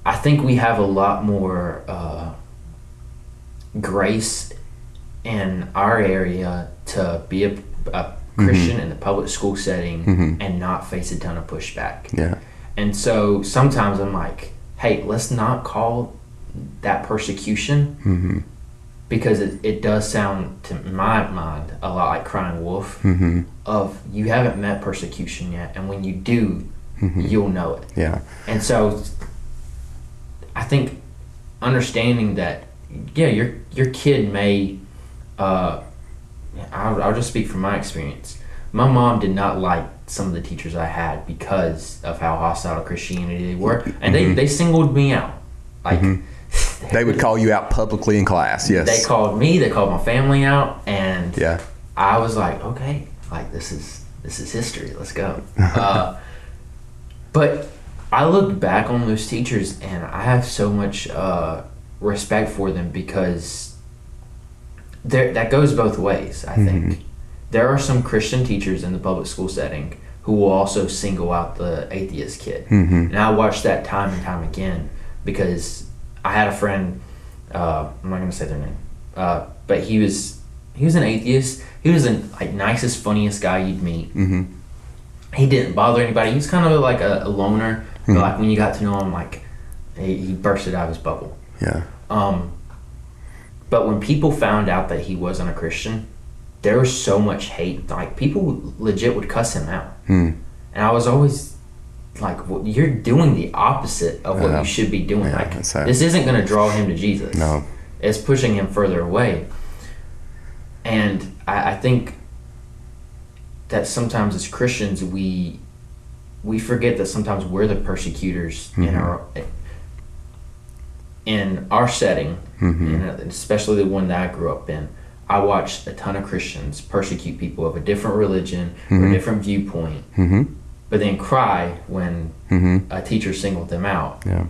I think we have a lot more grace in our area to be a Christian in the public school setting and not face a ton of pushback. Yeah. And so sometimes I'm like, hey, let's not call that persecution because it does sound, to my mind, a lot like crying wolf of you haven't met persecution yet, and when you do, you'll know it. Yeah. And so I think understanding that, your kid may, I'll just speak from my experience. My mom did not like some of the teachers I had because of how hostile to Christianity they were, and they singled me out. Like they would call you out publicly in class. Yes, they called my family out, and I was like, okay, like this is history. Let's go. But I look back on those teachers, and I have so much respect for them because that goes both ways. I think there are some Christian teachers in the public school setting who will also single out the atheist kid. And I watched that time and time again because I had a friend, I'm not going to say their name, but he was an atheist. He was the nicest, funniest guy you'd meet. He didn't bother anybody. He was kind of like a loner, but like when you got to know him, like he bursted out of his bubble. Yeah. But when people found out that he wasn't a Christian, there was so much hate. Like, people legit would cuss him out. And I was always you're doing the opposite of what you should be doing. This isn't going to draw him to Jesus. No. It's pushing him further away. And I think that sometimes as Christians, we forget that sometimes we're the persecutors in our setting, and especially the one that I grew up in. I watched a ton of Christians persecute people of a different religion or a different viewpoint, but then cry when a teacher singled them out. Yeah.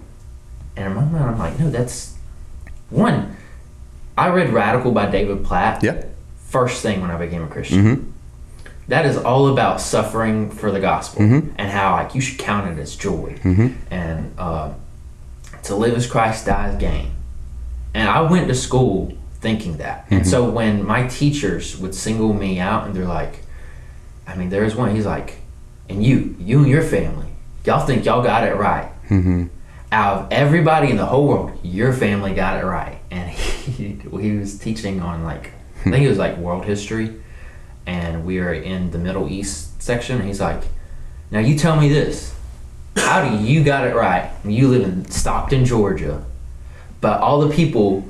And in my mind, I'm like, no, that's one. I read Radical by David Platt. Yeah. First thing when I became a Christian. That is all about suffering for the gospel and how you should count it as joy, and to live as Christ, die as gain. And I went to school thinking that. And so when my teachers would single me out and they're like, there was one, he's like, and you and your family, y'all think y'all got it right. Out of everybody in the whole world, your family got it right. And he was teaching on I think it was world history, and we were in the Middle East section, and he's like, now you tell me this, how do you got it right? You live in Stockton, Georgia, but all the people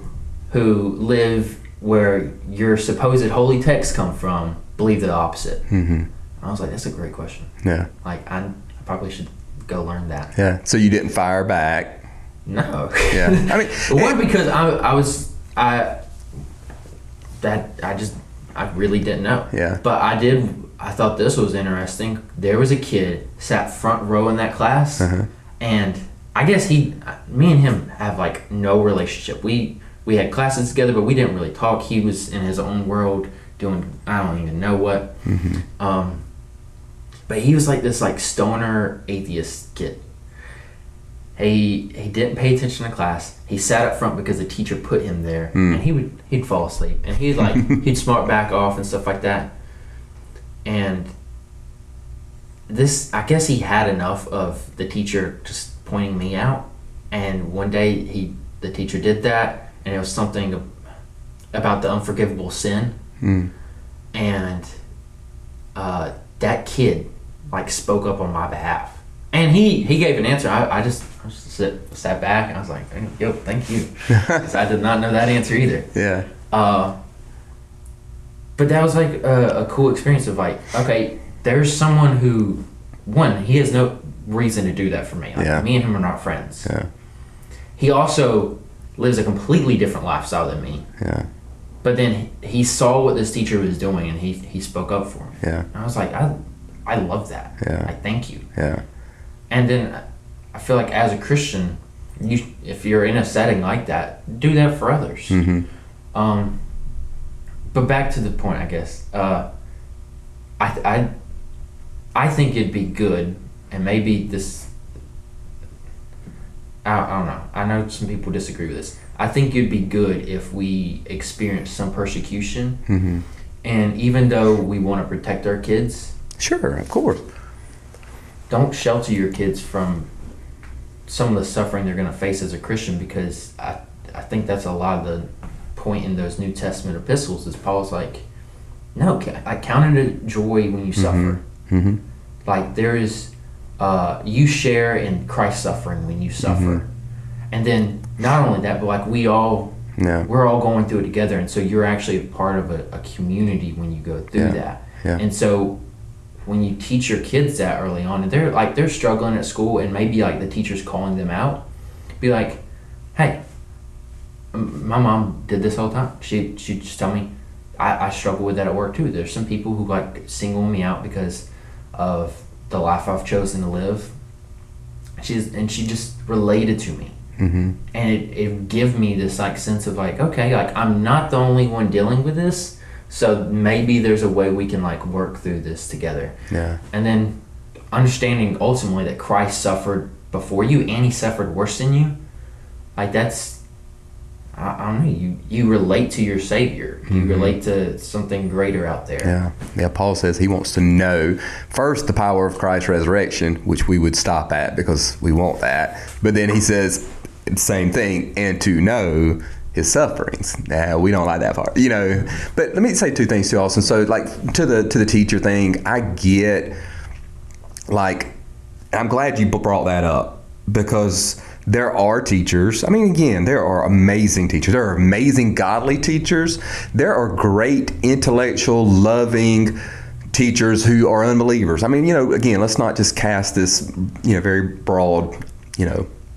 who live where your supposed holy texts come from believe the opposite. I was like, that's a great question. Yeah. I probably should go learn that. Yeah. So you didn't fire back? No. Yeah. One, because I really didn't know. Yeah. But I thought this was interesting. There was a kid sat front row in that class, and I guess me and him have no relationship. We had classes together, but we didn't really talk. He was in his own world doing I don't even know what. But he was this stoner atheist kid. He didn't pay attention to class. He sat up front because the teacher put him there, and he'd fall asleep, and he'd smart back off and stuff like that. And I guess he had enough of the teacher just pointing me out. And one day the teacher did that, and it was something about the unforgivable sin. And that kid spoke up on my behalf, and he gave an answer. I just sat back, and I was like, yo, thank you, because I did not know that answer either. Yeah. But that was a cool experience of okay, there's someone who, one, he has no reason to do that for me. Me and him are not friends. Yeah. He also lives a completely different lifestyle than me. Yeah. But then he saw what this teacher was doing, and he spoke up for me. Yeah. And I was like, I love that. Yeah. Thank you. Yeah. And then I feel as a Christian, if you're in a setting like that, do that for others. But back to the point, I guess. I think it'd be good, and maybe this. I don't know. I know some people disagree with this. I think it'd be good if we experience some persecution, and even though we want to protect our kids, sure, of course, don't shelter your kids from some of the suffering they're going to face as a Christian, because I think that's a lot of the point in those New Testament epistles is Paul's no, I count it a joy when you suffer. There is you share in Christ's suffering when you suffer, and then not only that, but we're all going through it together, and so you're actually a part of a community when you go through that. And so when you teach your kids that early on, and they're struggling at school, and maybe the teacher's calling them out, be like, hey, my mom did this all the time. She just tell me I struggle with that at work too. There's some people who single me out because of the life I've chosen to live. She just related to me, and it gave me this sense of okay, I'm not the only one dealing with this, so maybe there's a way we can work through this together. Yeah. And then understanding ultimately that Christ suffered before you, and he suffered worse than you. That's, I don't know, you relate to your Savior. You relate to something greater out there. Yeah. Paul says he wants to know first the power of Christ's resurrection, which we would stop at because we want that. But then he says the same thing, and to know his sufferings. We don't like that part, But let me say two things too, Austin. So to the teacher thing, I get I'm glad you brought that up, because there are teachers. I mean, again, there are amazing teachers. There are amazing godly teachers. There are great intellectual, loving teachers who are unbelievers. I mean, again, let's not just cast this, very broad,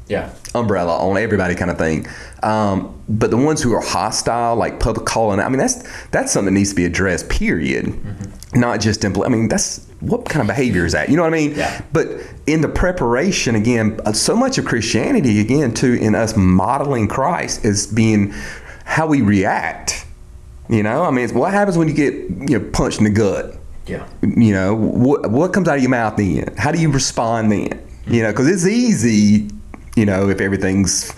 Yeah. umbrella on everybody kind of thing. But the ones who are hostile, like public calling, I mean, that's something that needs to be addressed, period. Mm-hmm. Not just that's what kind of behavior is that? You know what I mean? Yeah. But in the preparation, again, so much of Christianity, again, too, in us modeling Christ is being how we react. I mean, what happens when you get punched in the gut? Yeah. What comes out of your mouth then? How do you respond then? Because it's easy, if everything's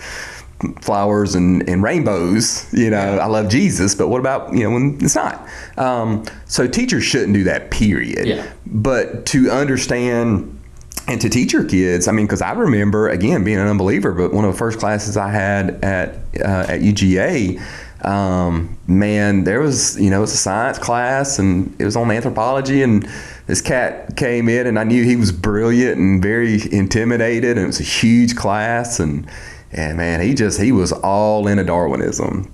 flowers and rainbows, I love Jesus, but what about, when it's not? So teachers shouldn't do that, period. Yeah. But to understand and to teach your kids, I mean, because I remember, again, being an unbeliever, but one of the first classes I had at UGA, man, there was, it was a science class, and it was on anthropology, and this cat came in, and I knew he was brilliant and very intimidated, and it was a huge class, and man, he was all into Darwinism,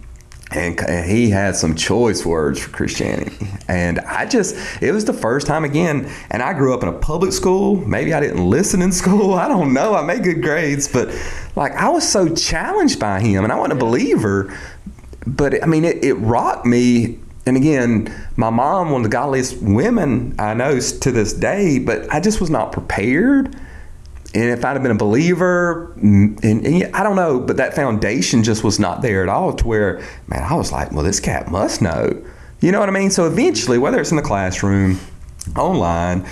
and he had some choice words for Christianity, and it was the first time, again, and I grew up in a public school. Maybe I didn't listen in school, I don't know, I made good grades, but like, I was so challenged by him, and I wasn't a believer, but I mean, it rocked me. And again, my mom, one of the godliest women I know to this day, but I just was not prepared. And if I'd have been a believer, and I don't know, but that foundation just was not there at all, to where, man, I was like, well, this cat must know. You know what I mean? So eventually, whether it's in the classroom, online,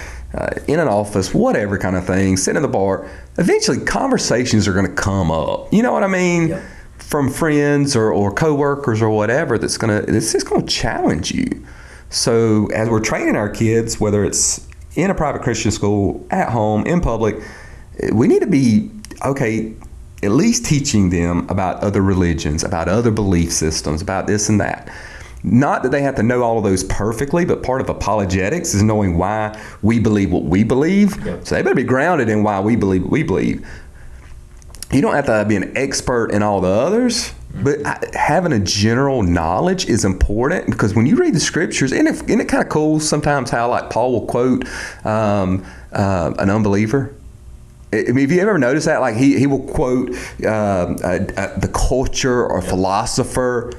in an office, whatever kind of thing, sitting in the bar, eventually conversations are going to come up. You know what I mean? Yep. From friends or coworkers or whatever, it's just going to challenge you. So as we're training our kids, whether it's in a private Christian school, at home, in public, we need to be, at least teaching them about other religions, about other belief systems, about this and that. Not that they have to know all of those perfectly, but part of apologetics is knowing why we believe what we believe. Yep. So they better be grounded in why we believe what we believe. You don't have to be an expert in all the others, but having a general knowledge is important, because when you read the scriptures, isn't it kind of cool sometimes how, like, Paul will quote an unbeliever? I mean, have you ever noticed that? Like, he will quote the culture or philosopher,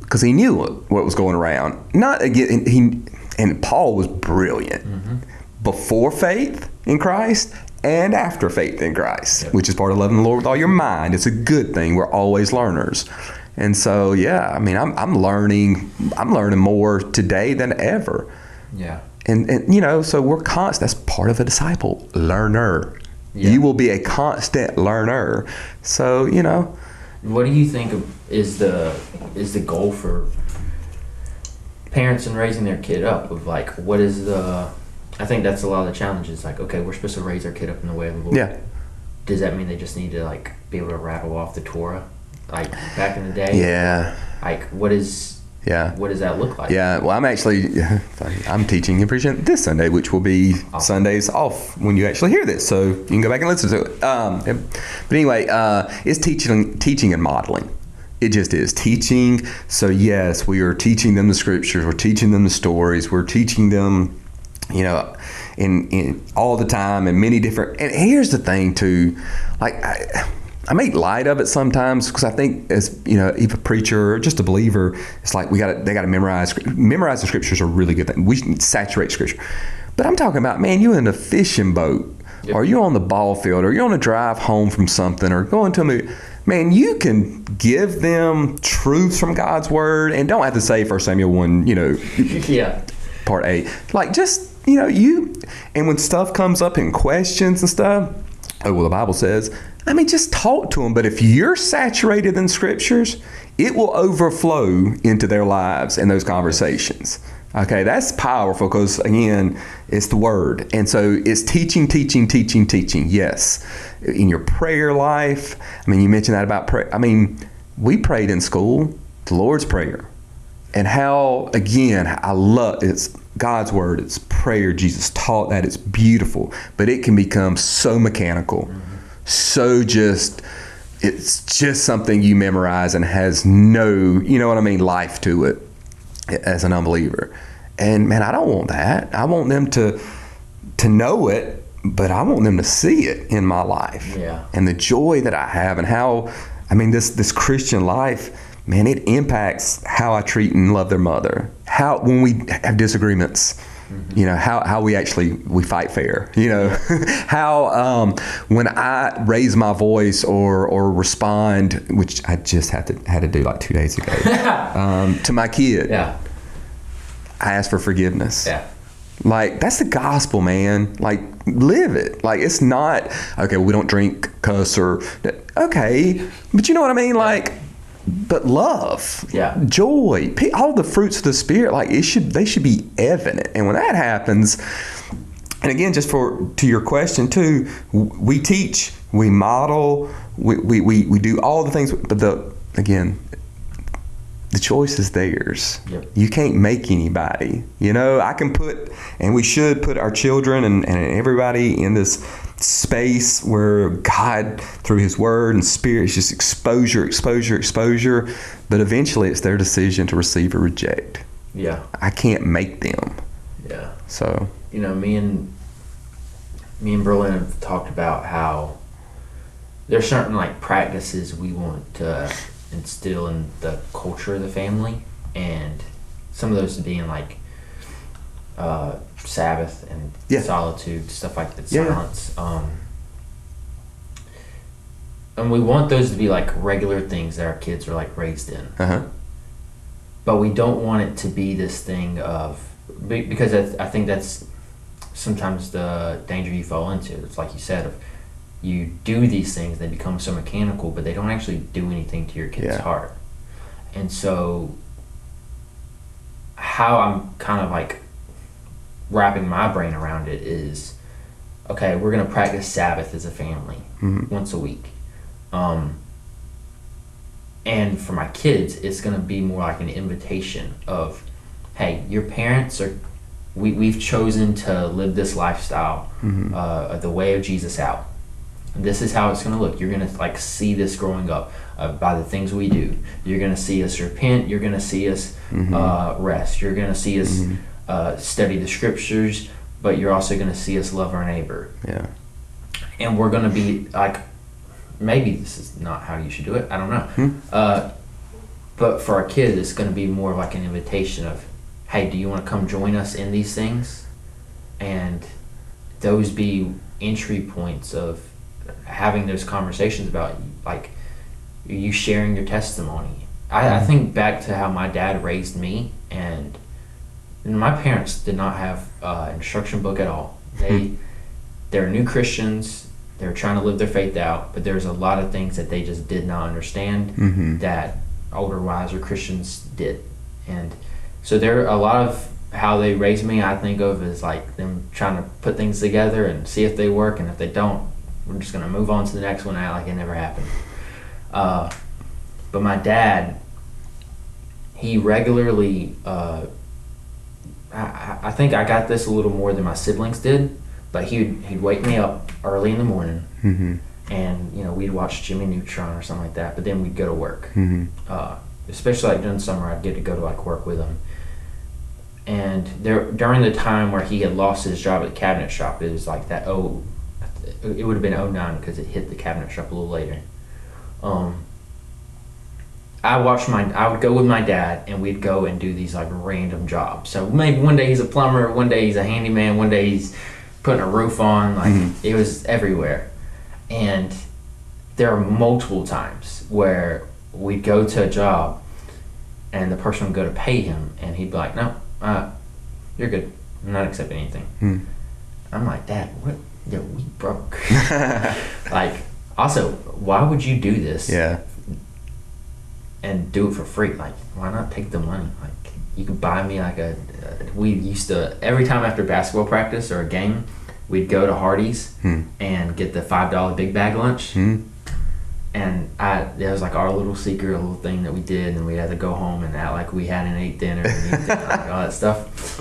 because he knew what was going around. Not again, and Paul was brilliant before faith in Christ and after faith in Christ, which is part of loving the Lord with all your mind. It's a good thing. We're always learners. And so, I mean, I'm learning more today than ever. Yeah. And so we're constant. That's part of a disciple, learner. Yeah. You will be a constant learner. So, What do you think is the goal for parents in raising their kid up? Of like, what is I think that's a lot of the challenges. Like, okay, we're supposed to raise our kid up in the way of the Lord. Yeah. Does that mean they just need to, like, be able to rattle off the Torah, like back in the day? Yeah. Like, what does that look like? Yeah. Well, I'm teaching and preaching this Sunday, which will be Sundays off when you actually hear this, so you can go back and listen to it. But anyway, it's teaching and modeling. It just is teaching. So yes, we are teaching them the scriptures. We're teaching them the stories. We're teaching them, in all the time, and many different. And here's the thing too, like I make light of it sometimes, because I think, as if a preacher or just a believer, it's like they got to memorize the scriptures are a really good thing. We should saturate scripture. But I'm talking about, man, you in a fishing boat, or you're on the ball field, or you're on a drive home from something, or going to a movie. Man, you can give them truths from God's word, and don't have to say 1 Samuel 1, part 8. Like, just, and when stuff comes up in questions and stuff, the Bible says, I mean, just talk to them. But if you're saturated in scriptures, it will overflow into their lives and those conversations. Okay, that's powerful, because, again, it's the word. And so it's teaching. Yes. In your prayer life, I mean, you mentioned that about prayer. I mean, we prayed in school the Lord's Prayer. And how, again, I love it's God's word, it's prayer. Jesus taught that. It's beautiful, but it can become so mechanical, so it's just something you memorize and has no, life to it as an unbeliever. And man, I don't want that. I want them to know it, but I want them to see it in my life. Yeah. And the joy that I have, and how, this Christian life, man, it impacts how I treat and love their mother. How, when we have disagreements, how we fight fair, how, when I raise my voice or respond, which I just had to do like 2 days ago, to my kid, Yeah. I ask for forgiveness. Yeah. Like, that's the gospel, man. Like, live it. Like, it's not, okay, we don't drink, cuss, or, okay, but you know what I mean? Like, but love, joy, all the fruits of the Spirit, like, they should be evident. And when that happens, and again, just to your question too, we teach, we model, we do all the things, but the choice is theirs. Yep. You can't make anybody. I can put, and we should put our children and everybody in this space where God, through His Word and Spirit, is just exposure. But eventually it's their decision to receive or reject. Yeah. I can't make them. Yeah. So. Me and Berlin have talked about how there's certain like practices we want to instill in the culture of the family, and some of those being like Sabbath and solitude, stuff like that, silence. And we want those to be like regular things that our kids are like raised in. But we don't want it to be this thing of, because I think that's sometimes the danger you fall into. It's like you said, of you do these things, they become so mechanical, but they don't actually do anything to your kid's heart. And so how I'm kind of like wrapping my brain around it is, okay, we're going to practice Sabbath as a family once a week. And for my kids, it's going to be more like an invitation of, hey, your parents are, we've chosen to live this lifestyle, the way of Jesus out. And this is how it's going to look. You're going to like see this growing up by the things we do. You're going to see us repent. You're going to see us rest. You're going to see us study the scriptures, but you're also going to see us love our neighbor. Yeah. And we're going to be like, maybe this is not how you should do it. I don't know. But for our kids, it's going to be more like an invitation of, hey, do you want to come join us in these things? And those be entry points of having those conversations about like you sharing your testimony. I think back to how my dad raised me, and my parents did not have an instruction book at all. They're new Christians. They're trying to live their faith out, but there's a lot of things that they just did not understand that older, wiser Christians did. And so there are a lot of how they raised me, I think of as like them trying to put things together and see if they work, and if they don't, we're just going to move on to the next one and act like it never happened. But my dad, he regularly, I think I got this a little more than my siblings did, but he'd wake me up early in the morning, and we'd watch Jimmy Neutron or something like that, but then we'd go to work. Especially like during the summer, I'd get to go to like work with him. And during the time where he had lost his job at the cabinet shop, it was like that, it would have been 2009 because it hit the cabinet shop a little later. I would go with my dad, and we'd go and do these like random jobs. So maybe one day he's a plumber, one day he's a handyman, one day he's putting a roof on. Like it was everywhere. And there are multiple times where we'd go to a job, and the person would go to pay him, and he'd be like, "No, you're good. I'm not accepting anything." I'm like, "Dad, what? Yeah, we broke." Like, also, why would you do this? Yeah. And do it for free? Like, why not take the money? Like, you could buy me like we used to, every time after basketball practice or a game, we'd go to Hardee's and get the $5 big bag lunch. And it was like our little secret little thing that we did, and we had to go home and act like we hadn't ate dinner and eat dinner, like all that stuff.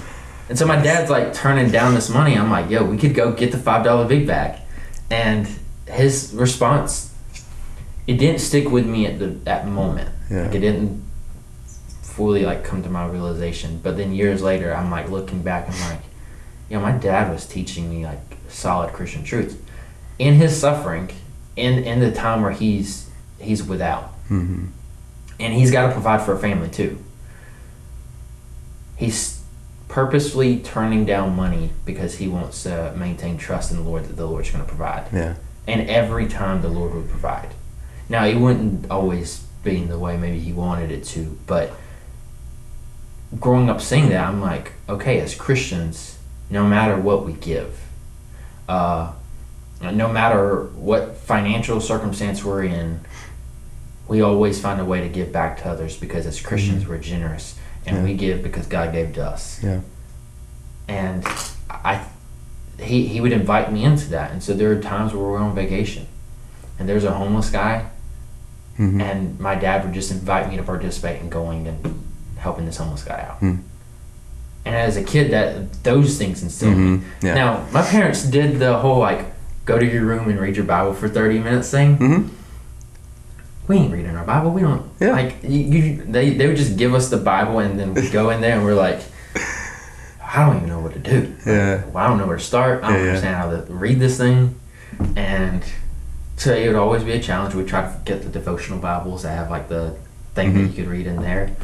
And so my dad's like turning down this money. I'm like, yo, we could go get the $5 Big Bag. And his response, it didn't stick with me at that moment. Yeah. Like, it didn't fully like come to my realization. But then years later, I'm like looking back, I'm like, my dad was teaching me like solid Christian truths in his suffering, in the time where he's without. Mm-hmm. And he's got to provide for a family too. He's purposefully turning down money because he wants to maintain trust in the Lord that the Lord's going to provide. Yeah. And every time the Lord would provide. Now, it wouldn't always be in the way maybe he wanted it to, but growing up seeing that, I'm like, okay, as Christians, no matter what we give, no matter what financial circumstance we're in, we always find a way to give back to others, because as Christians, we're generous, and we give because God gave to us. Yeah. And he would invite me into that. And so there are times where we're on vacation and there's a homeless guy, and my dad would just invite me to participate in going and helping this homeless guy out. And as a kid, those things instilled me. Yeah. Now, my parents did the whole like go to your room and read your Bible for 30 minutes thing. We ain't reading our Bible. We don't like they would just give us the Bible, and then we go in there and we're like, I don't even know what to do. Yeah. Well, I don't know where to start. I don't understand how to read this thing. And so it would always be a challenge. We'd try to get the devotional Bibles that have like the thing that you could read in there.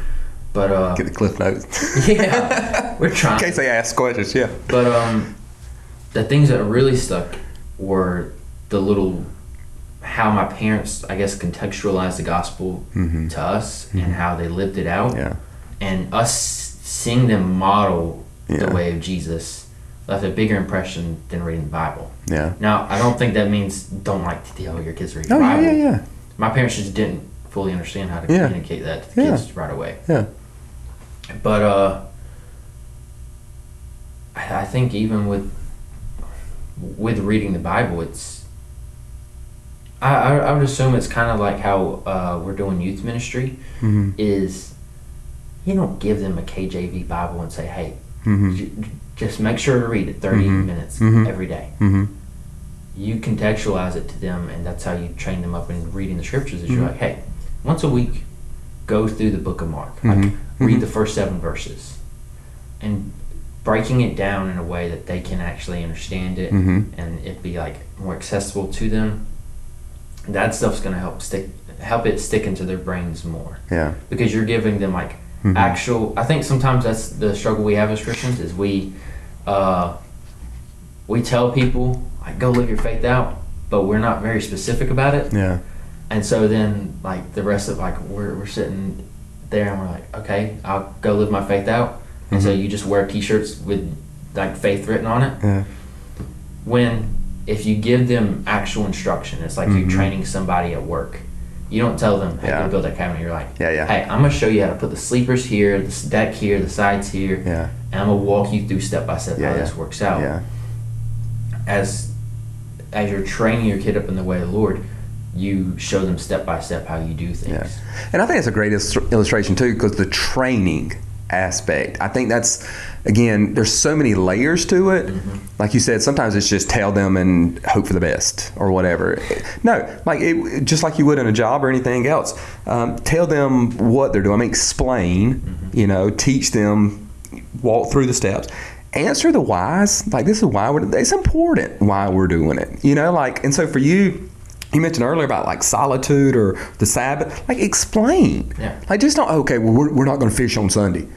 But get the Cliff Notes. Yeah, we're trying. In case they ask questions, yeah. But the things that really stuck were the little, how my parents, I guess, contextualized the gospel to us and how they lived it out. Yeah. And us seeing them model the way of Jesus left a bigger impression than reading the Bible. Yeah. Now, I don't think that means don't like to tell your kids to read the Bible. Yeah. My parents just didn't fully understand how to communicate that to the kids right away. Yeah. But I think even with reading the Bible, it's I would assume it's kind of like how we're doing youth ministry. Is you don't give them a KJV Bible and say, hey, just make sure to read it 30 minutes every day. You contextualize it to them, and that's how you train them up in reading the scriptures. Is you're like, hey, once a week, go through the book of Mark. Like, read the first 7 verses. And breaking it down in a way that they can actually understand it and it be like more accessible to them. That stuff's going to help it stick into their brains more. Yeah. Because you're giving them like actual. I think sometimes that's the struggle we have as Christians is we tell people like go live your faith out, but we're not very specific about it. Yeah. And so then like the rest of like we're sitting there and we're like, okay, I'll go live my faith out. And so you just wear t-shirts with like faith written on it. Yeah. When if you give them actual instruction, it's like you're training somebody at work. You don't tell them, hey, go build that cabinet. You're like, hey, I'm going to show you how to put the sleepers here, this deck here, the sides here, and I'm going to walk you through step by step how this works out. Yeah. As you're training your kid up in the way of the Lord, you show them step by step how you do things. Yeah. And I think it's a great illustration too, because the training aspect, I think that's, again, there's so many layers to it. Like you said, sometimes it's just tell them and hope for the best or whatever. No, like just like you would in a job or anything else, tell them what they're doing. I mean, explain, teach them, walk through the steps, answer the whys. Like, this is why it's important why we're doing it, and so for you mentioned earlier about like solitude or the Sabbath, like explain. Like, just not, okay, well, we're not going to fish on Sunday.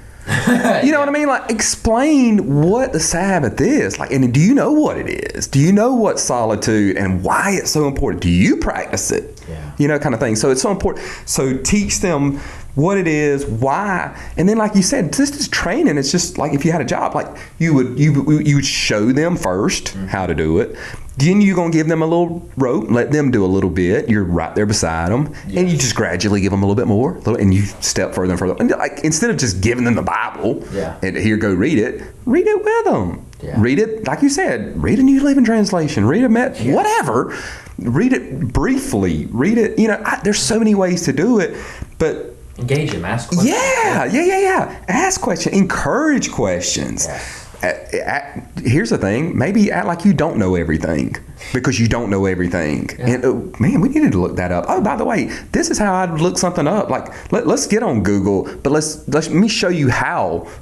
You know what I mean? Like, explain what the Sabbath is. Like, and do you know what it is? Do you know what solitude and why it's so important? Do you practice it? Kind of thing. So it's so important. So teach them what it is, why, and then like you said, this is training. It's just like if you had a job, like you would show them first how to do it. Then you're going to give them a little rope, let them do a little bit. You're right there beside them, and you just gradually give them a little bit more, and you step further and further. And like, instead of just giving them the Bible, and here, go read it with them. Read it, like you said, read a New Living Translation, read a whatever. Read it briefly, read it, there's so many ways to do it, but engage them, ask questions. Yeah. Ask questions, encourage questions. Here's the thing. Maybe act like you don't know everything because you don't know everything. Yeah. And man, we needed to look that up. Oh, by the way, this is how I'd look something up. Like let's get on Google, but let me show you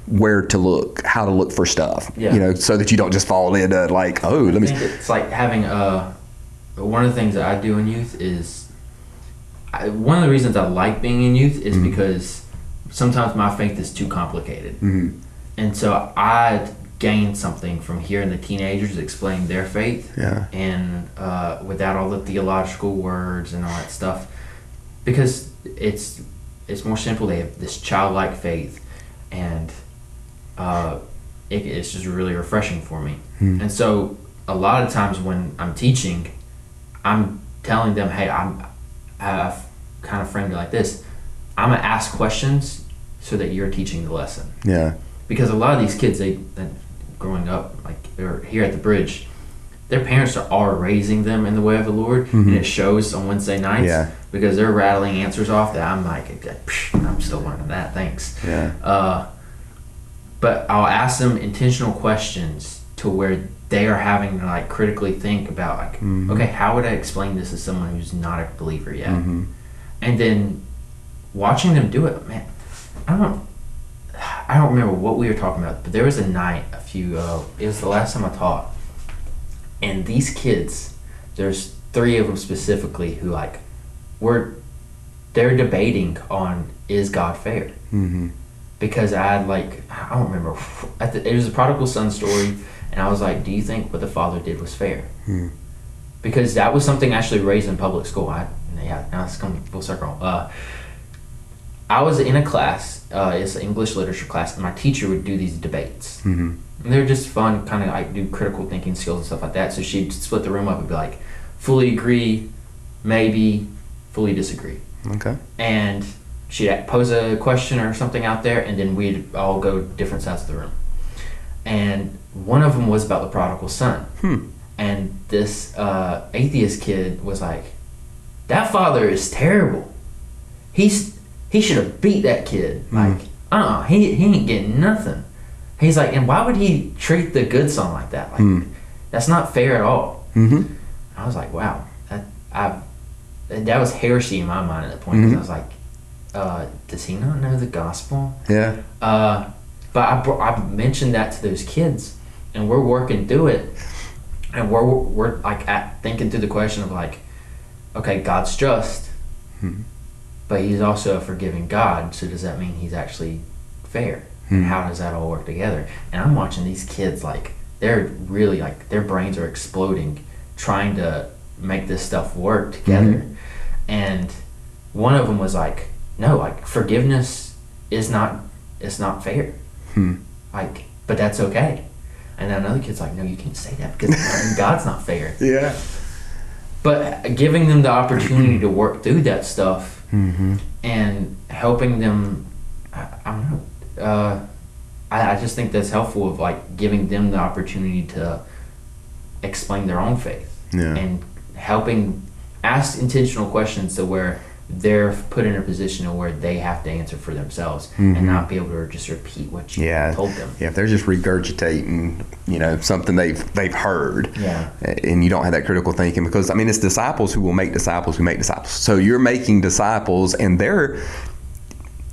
where to look, how to look for stuff. Yeah. You know, so that you don't just fall into like, oh, let me. It's like having one of the things that I do in youth is one of the reasons I like being in youth is because sometimes my faith is too complicated. Mm-hmm. And so I gained something from hearing the teenagers explain their faith, and without all the theological words and all that stuff, because it's more simple. They have this childlike faith, and it's just really refreshing for me. And so a lot of times when I'm teaching, I'm telling them, hey, I've kind of framed it like this. I'm gonna ask questions so that you're teaching the lesson. Yeah. Because a lot of these kids, they growing up, like they're here at the bridge, their parents are raising them in the way of the Lord, and it shows on Wednesday nights because they're rattling answers off that I'm like, I'm still learning that, thanks. Yeah. But I'll ask them intentional questions to where they are having to like critically think about like, okay, how would I explain this to someone who's not a believer yet? And then watching them do it, man, I don't remember what we were talking about, but there was a night it was the last time I taught, and these kids, there's 3 of them specifically who like they're debating on, is God fair? Because I don't remember, it was a prodigal son story, and I was like, do you think what the father did was fair? Because that was something actually raised in public school. Now it's coming full circle. I was in a class, it's an English literature class, and my teacher would do these debates. And they're just fun, kind of like do critical thinking skills and stuff like that. So she'd split the room up and be like, fully agree, maybe, fully disagree. Okay. And she'd pose a question or something out there, and then we'd all go different sides of the room. And one of them was about the prodigal son. And this atheist kid was like, that father is terrible. He should have beat that kid. Like, he ain't getting nothing. He's like, and why would he treat the good son like that? Like, that's not fair at all. I was like, wow, that was heresy in my mind at that point. Because I was like, does he not know the gospel? Yeah. But I mentioned that to those kids, and we're working through it, and we're like thinking through the question of like, okay, God's just. But he's also a forgiving God, so does that mean he's actually fair? And how does that all work together? And I'm watching these kids, like, they're really, like, their brains are exploding trying to make this stuff work together. And one of them was like, no, like, forgiveness it's not fair. Like, but that's okay. And then another kid's like, no, you can't say that because God's not fair. Yeah. But giving them the opportunity to work through that stuff and helping them, I don't know, I just think that's helpful of like giving them the opportunity to explain their own faith and helping ask intentional questions to where they're put in a position where they have to answer for themselves and not be able to just repeat what you told them. Yeah, if they're just regurgitating, something they've heard, and you don't have that critical thinking, because I mean, it's disciples who will make disciples who make disciples. So you're making disciples, and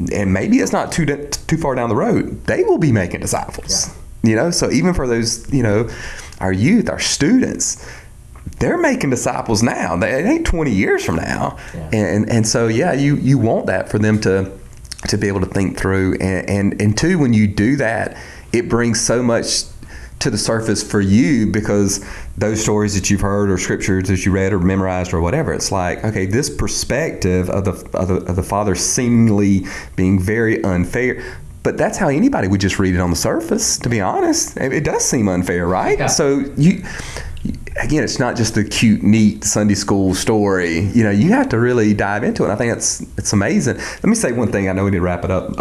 maybe it's not too far down the road, they will be making disciples. So even for those, our youth, our students, they're making disciples now. It ain't 20 years from now. And so, you want that for them to be able to think through. And two, when you do that, it brings so much to the surface for you, because those stories that you've heard or scriptures that you read or memorized or whatever, it's like, okay, this perspective of the father seemingly being very unfair. But that's how anybody would just read it on the surface, to be honest. It does seem unfair, right? Yeah. So again, it's not just a cute, neat Sunday school story. You have to really dive into it. And I think it's amazing. Let me say one thing. I know we need to wrap it up.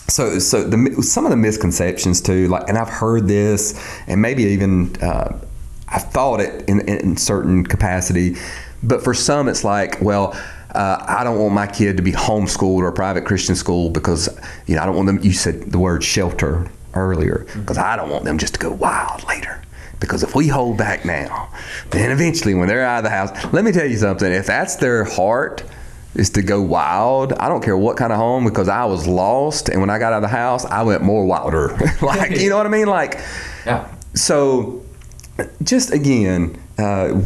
So some of the misconceptions too, like, and I've heard this, and maybe even I've thought it in certain capacity, but for some it's like, well, I don't want my kid to be homeschooled or a private Christian school because I don't want them. You said the word shelter earlier, because I don't want them just to go wild later. Because if we hold back now, then eventually when they're out of the house, let me tell you something, if that's their heart is to go wild, I don't care what kind of home, because I was lost, and when I got out of the house, I went more wilder. Like, you know what I mean? Like, Yeah. so just again,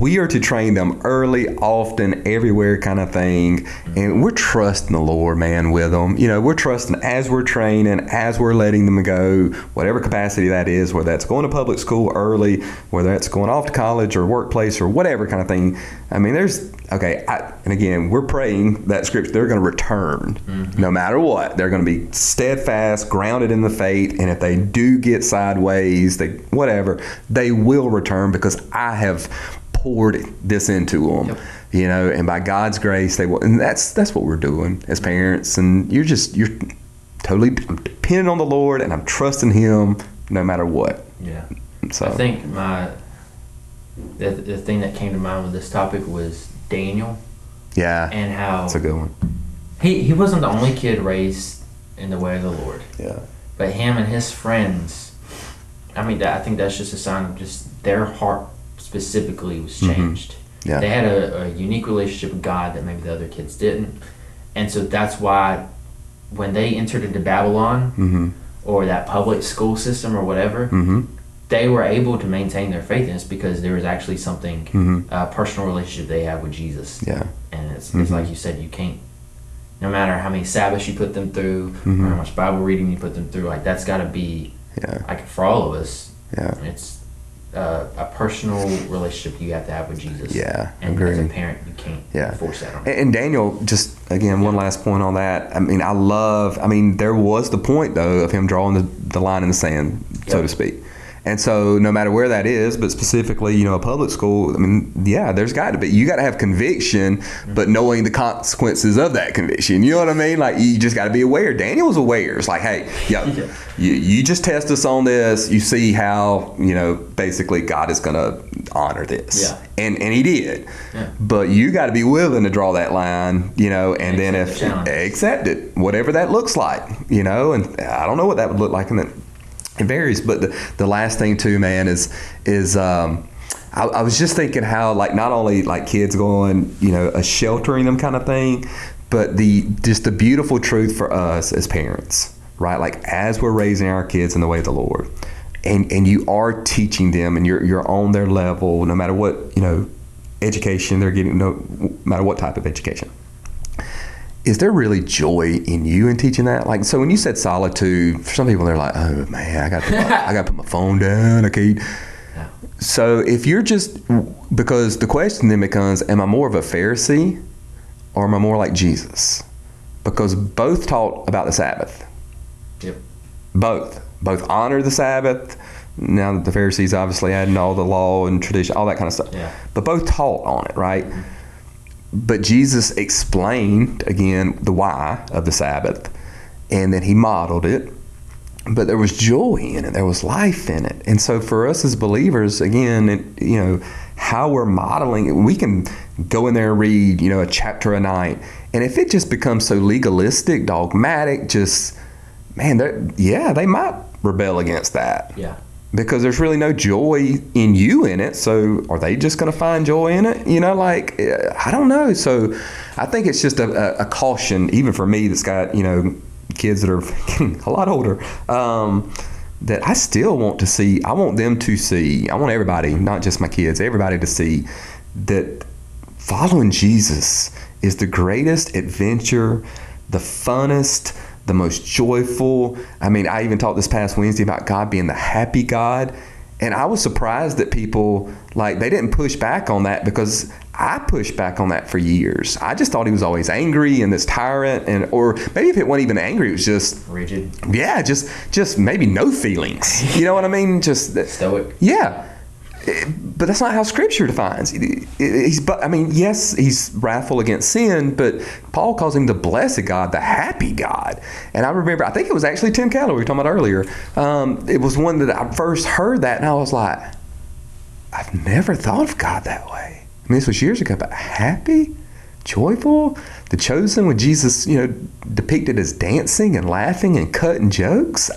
we are to train them early, often, everywhere kind of thing. And we're trusting the Lord, man, with them. You know, we're trusting as we're training, as we're letting them go, whatever capacity that is, whether that's going to public school early, whether that's going off to college or workplace or whatever kind of thing. I mean, and again, we're praying that scripture, they're going to return no matter what. They're going to be steadfast, grounded in the faith. And if they do get sideways, they will return, because I have poured this into them. Yep. You know, and by God's grace, they will. And that's what we're doing as parents. And you're totally, I'm depending on the Lord, and I'm trusting Him no matter what. Yeah. So I think the thing that came to mind with this topic was Daniel. Yeah. And how that's a good one. He wasn't the only kid raised in the way of the Lord. Yeah. But him and his friends, I mean, I think that's just a sign of just their heart specifically was changed. Yeah. They had a unique relationship with God that maybe the other kids didn't. And so that's why when they entered into Babylon or that public school system or whatever, they were able to maintain their faith in us because there was actually something, a personal relationship they have with Jesus. Yeah. And it's like you said, you can't, no matter how many Sabbaths you put them through or how much Bible reading you put them through, like that's got to be, like for all of us, it's a personal relationship you have to have with Jesus. Yeah, and agree. as a parent, you can't force that on them. And Daniel, just again, one last point on that. I mean, there was the point though of him drawing the line in the sand, so to speak. And so no matter where that is, but specifically, you know, a public school, I mean, there's got to be, you got to have conviction, but knowing the consequences of that conviction. You know what I mean? Like, you just got to be aware. Daniel was aware. It's like, hey, you just test us on this. You see how, you know, basically God is going to honor this. Yeah. And he did. Yeah. But you got to be willing to draw that line, you know, and then accept it, whatever that looks like, you know, and I don't know what that would look like in the. It varies, but the last thing too, man, is I was just thinking how, like, not only like kids going, you know, a sheltering them kind of thing, but just the beautiful truth for us as parents, right? Like, as we're raising our kids in the way of the Lord, and you are teaching them, and you're on their level, no matter what, you know, education they're getting, no matter what type of education. Is there really joy in you in teaching that? Like, so when you said solitude, for some people they're like, oh man, I got to put my phone down. Okay. Yeah. So if you're because the question then becomes, am I more of a Pharisee or am I more like Jesus? Because both taught about the Sabbath. Yep. Both honor the Sabbath. Now that the Pharisees obviously adding all the law and tradition, all that kind of stuff. Yeah. But both taught on it, right? Mm-hmm. But Jesus explained, again, the why of the Sabbath, and then he modeled it. But there was joy in it. There was life in it. And so for us as believers, again, you know, how we're modeling it, we can go in there and read, you know, a chapter a night. And if it just becomes so legalistic, dogmatic, just, man, they might rebel against that. Yeah. Because there's really no joy in you in it. So are they just going to find joy in it? You know, like, I don't know. So I think it's just a caution, even for me that's got, you know, kids that are getting a lot older, that I still want to see. I want them to see. I want everybody, not just my kids, everybody to see that following Jesus is the greatest adventure, the funnest, the most joyful. I mean, I even talked this past Wednesday about God being the happy God. And I was surprised that people, like, they didn't push back on that, because I pushed back on that for years. I just thought he was always angry and this tyrant, or maybe if it wasn't even angry, it was just rigid. Yeah, just maybe no feelings. You know what I mean? Just stoic. Yeah. But that's not how Scripture defines. Yes, he's wrathful against sin, but Paul calls him the blessed God, the happy God. And I remember, I think it was actually Tim Keller we were talking about earlier. It was one that I first heard that, and I was like, I've never thought of God that way. I mean, this was years ago, but happy, joyful, the chosen, with Jesus, you know, depicted as dancing and laughing and cutting jokes.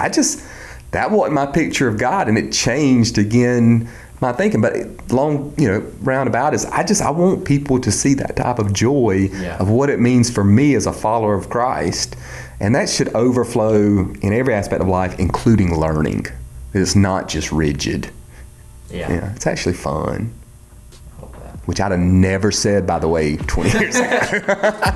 that wasn't my picture of God, and it changed again my thinking. But long, roundabout is I want people to see that type of joy of what it means for me as a follower of Christ, and that should overflow in every aspect of life, including learning. It's not just rigid. Yeah, it's actually fun. Which I'd have never said, by the way, 20 years ago.